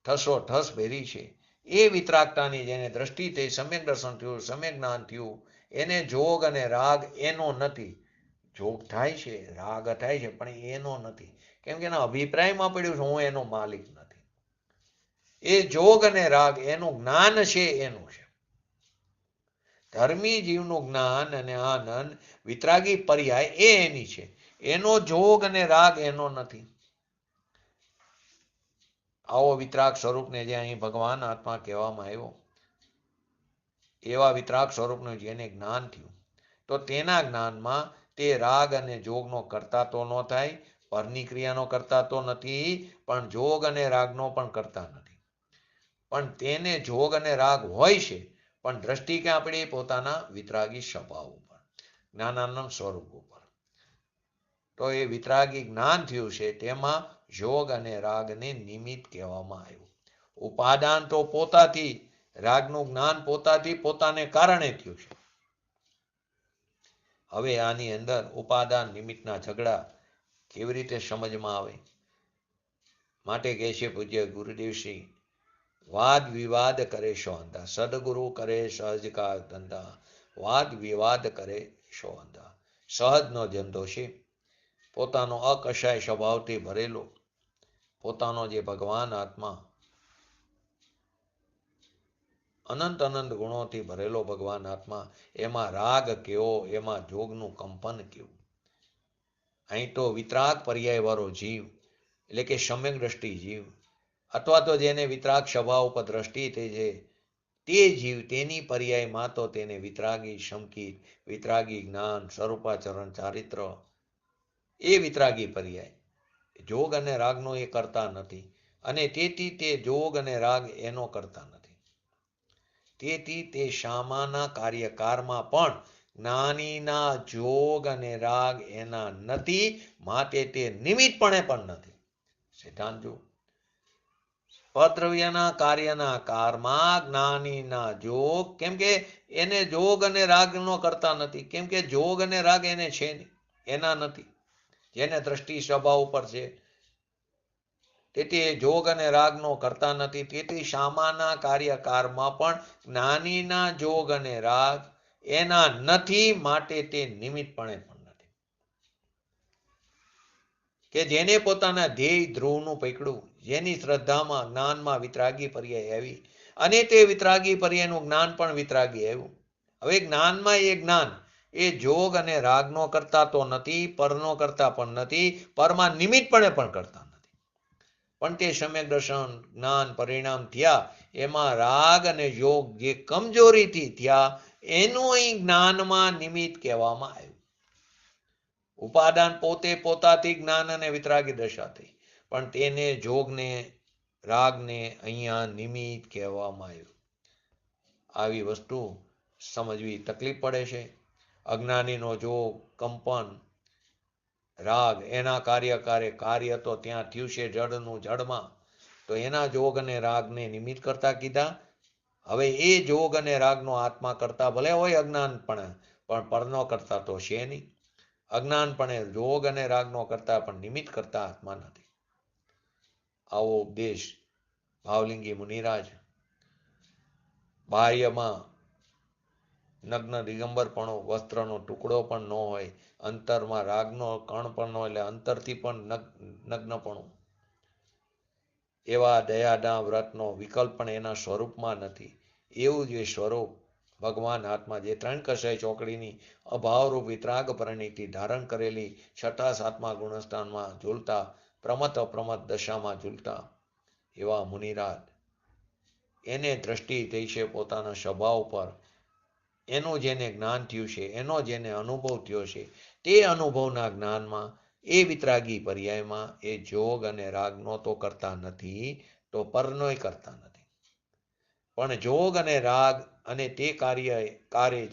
ઠસોઠસ ભેરી છે. એ વિતરાગતાની જેને દ્રષ્ટિ થઈ, સમ્યક દર્શન થયું, સમ્યક જ્ઞાન થયું, એને જોગ અને રાગ એનો નથી. જોગ થાય છે, રાગ થાય છે, પણ એનો નથી. કેમ કે એના અભિપ્રાયમાં પડ્યું છે હું એનો માલિક નથી. એ જોગ અને રાગ એનું જ્ઞાન છે, એનું છે. ધર્મી જીવનું જ્ઞાન અને આનંદ વિતરાગી પર્યાય એ એની છે. એનો જોગ અને રાગ એનો નથી. આવો વિતરાગ સ્વરૂપને જે અહીં ભગવાન આત્મા કહેવામાં આવ્યો, એવા વિતરાગ સ્વરૂપનું જેને જ્ઞાન થયું, તો તેના જ્ઞાનમાં તે રાગ અને જોગનો કરતા તો ન થાય, પરની ક્રિયાનો કરતા તો નથી, પણ જોગ અને રાગનો પણ કરતા નથી. પણ તેને જોગ અને રાગ હોય છે, પણ દ્રષ્ટિ ક્યાં પડી? પોતાના વિતરાગી સ્વભાવ ઉપર, જ્ઞાનાનંદ સ્વરૂપ ઉપર. તો એ વિતરાગી જ્ઞાન થયું છે, તેમાં જોગ અને રાગને નિમિત્ત કહેવામાં આવ્યું. ઉપાદાન તો પોતાથી, રાગનું જ્ઞાન પોતાથી પોતાને કારણે થયું છે. હવે આની અંદર ઉપાદાન નિમિત્તના ઝઘડા કેવી રીતે સમજમાં આવે? માટે કહે છે પૂજ્ય ગુરુદેવશ્રી, વાદ વિવાદ કરે શો અંધા, સદગુરુ કરે સહજ કા ધંધા, વાદ વિવાદ કરે શો અંધા. સહજનો ધંધો છે, પોતાનો અકશાય સ્વભાવથી ભરેલો, પોતાનો જે ભગવાન આત્મા અનંત અનંત ગુણોથી ભરેલો ભગવાન આત્મા, એમાં રાગ કેવો, એમાં જોગનું કંપન કેવું. અહીં તો વિતરાગ પર્યાય વાળો જીવ એટલે કે સમ્યક દ્રષ્ટિ જીવ અથવા તો જેને વિતરાગ સ્વભાવ ઉપર દ્રષ્ટિ થઈ છે તે જીવ તેની પર્યાયમાં તો તેને વિતરાગી શમકિત વિતરાગી જ્ઞાન સ્વરૂપાચરણ ચારિત્ર એ વિતરાગી પર્યાય જોગ અને રાગનો એ કરતા નથી અને તેથી તે જોગ અને રાગ એનો કરતા નથી. તેથી તે શામાના કાર્યકારમાં પણ જ્ઞાનીના જોગ અને રાગ એના નથી, માટે તે નિમિત્તપણે પણ નથી. સિદ્ધાંત જો પદ્રવ્યના કાર્યના કારમાં જ્ઞાનીના જોગ, કેમ કે એને જોગ અને રાગનો કરતા નથી, કેમ કે જોગ અને રાગ એને છે નહીં, એના નથી, જેને દ્રષ્ટિ સ્વભાવ ઉપર છે. તેથી એ જોગ અને રાગનો કરતા નથી. તેથી શામાના કાર્યકારમાં પણ જ્ઞાનીના જોગ અને રાગ એના નથી, માટે તે નિમિત્તપણે પણ નથી. કે જેને પોતાના ધ્યેય ધ્રુવનું પકડ્યું, જેની શ્રદ્ધામાં જ્ઞાનમાં વિતરાગી પર્યાય આવી અને તે વિતરાગી પર્યાયનું જ્ઞાન પણ વિતરાગી આવ્યું. હવે જ્ઞાનમાં એ જ્ઞાન એ જોગ અને રાગનો કરતા તો નથી, પરનો કરતા પણ નથી, પરમાં નિમિત્તપણે પણ કરતા નથી. પણ તે સમ્યક દર્શન જ્ઞાન પરિણામ થયા એમાં રાગ અને યોગ જે કમજોરીથી થયા એનું અહીં જ્ઞાનમાં નિમિત્ત કહેવામાં આવ્યું. ઉપાદાન પોતે પોતાથી જ્ઞાન અને વિતરાગી દશા થઈ, પણ તેને જોગને રાગને અહીંયા નિમિત્ત કહેવામાં આવ્યું. આવી વસ્તુ સમજવી તકલીફ પડે છે. અજ્ઞાનીનો જોગ કંપન રાગ એના કાર્ય તો ત્યાં થયું છે જડનું જડમાં, તો એના જોગ અને રાગને નિમિત્ત કરતા કીધા. હવે એ જોગ અને રાગનો આત્મા કરતા ભલે હોય અજ્ઞાનપણે, પણ પરનો કરતા તો છે નહીં. અજ્ઞાનપણે જોગ અને રાગનો કરતા પણ નિમિત્ત કરતા આત્મા નથી. આવો ઉપદેશ ભાવલિંગી મુનિરાજ બાહ્યમાં નગ્ન દિગંબરપણો, વસ્ત્રનો ટુકડો પણ ન હોય, અંતરમાં રાગનો કણ પણ ન હોય, એટલે અંતરથી પણ નગ્નપણું, એવા દયાના વ્રતનો વિકલ્પ પણ એના સ્વરૂપમાં નથી. એવું જે સ્વરૂપ ભગવાન આત્મા જે ત્રણ કષાય ચોકડીની અભાવરૂપ વિતરાગ પરિણીતિ ધારણ કરેલી છઠ્ઠા સાતમા ગુણસ્થાનમાં ઝૂલતા પ્રમત અપ્રમત દશામાં ઝૂલતા એવા મુનિરાજ, એને દ્રષ્ટિ થઈ છે પોતાના સ્વભાવ પર, એનું જેને જ્ઞાન થયું છે, એનો જેને અનુભવ થયો છે, તે અનુભવના જ્ઞાનમાં એ વિતરાગી પર્યાયમાં એ જોગ અને રાગનો તો કરતા નથી, તો પરનોય કરતા નથી. પણ જોગ અને રાગ અને તે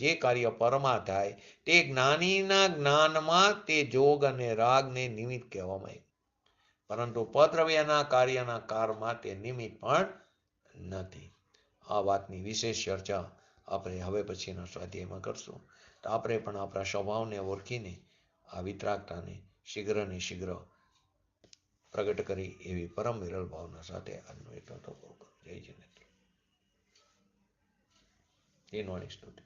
જે કાર્ય પરમાં થાય તે જ્ઞાનીના જ્ઞાનમાં તે જોગ અને રાગને નિમિત્ત કહેવામાં આવે, પરંતુ પદ્રવ્યના કાર્યના કારમાં તે નિમિત્ત પણ નથી. આ વાતની વિશેષ ચર્ચા આપણે હવે પછીના સ્વાધ્યાયમાં કરશું. તો આપણે પણ આપણા સ્વભાવને ઓળખીને આ વિતરાગતાને શીઘ્ર પ્રગટ કરી એવી પરમ વિરલ ભાવના સાથે આજનો એટલો તો પૂરો કરું. જય જિનેન્દ્ર. દિનવાણી સ્તુતિ.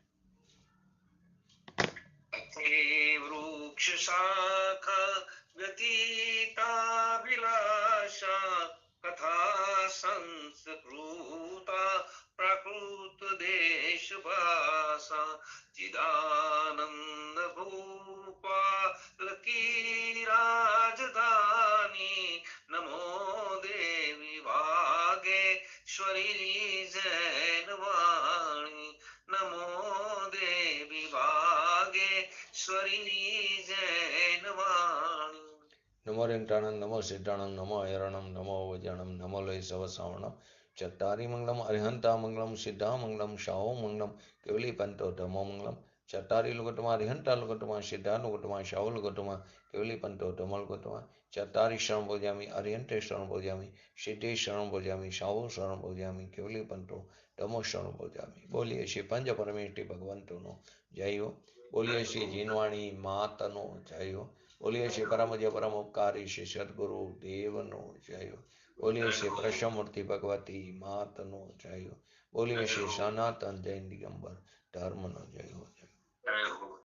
વૃક્ષ શાખા વ્યતીતાભિલાષા કથા સંસ્કૃતા પ્રાકૃત દેશ ભાષા ચિદાનંદ ભૂપા લકી રાજધાની નમો દેવી વાગેશ્વરી જૈન વાણી નમો દેવી વાગેશ્વરી જૈન વાણી. નમો રેંટાણમ નમો સિદ્ધાણમ નમો હૈરણમ નમો વજણમ નમો લય સવસાવણમ ચત્તારી મંગલમ અરિહંતા મંગલમ સિદ્ધા મંગલમ શાહો મંગલમ કેવલી પંતો ધમો મંગલમ ચત્તારી લુગટમાં અરિહંતા લુગટમાં સિદ્ધા લુગટમાં શાહો લુગટમાં કેવલી પંતો ધમલ લુગટમાં ચત્તારી શરણ ભોજામી અરિહંતે શરણ ભોજામી સિદ્ધે શરણ ભોજામી શાહો શરણ ભોજામી કેવલી પંતો ધમો શરણ ભોજામી. બોલીએ શ્રી પંચ પરમેષ્ઠી ભગવંતોનો જય હો. બોલીએ શ્રી જીનવાણી માતનો જય હો. બોલીએ શ્રી પરમજ્ય પરમ ઉપકારી શ્રી સદગુરુ દેવનો જય હો. બોલીએ શ્રી પ્રશમૂર્તિ ભગવતી માતનો જય હો. બોલીએ શ્રી સનાતન જૈન દિગંબર ધર્મનો જય હો.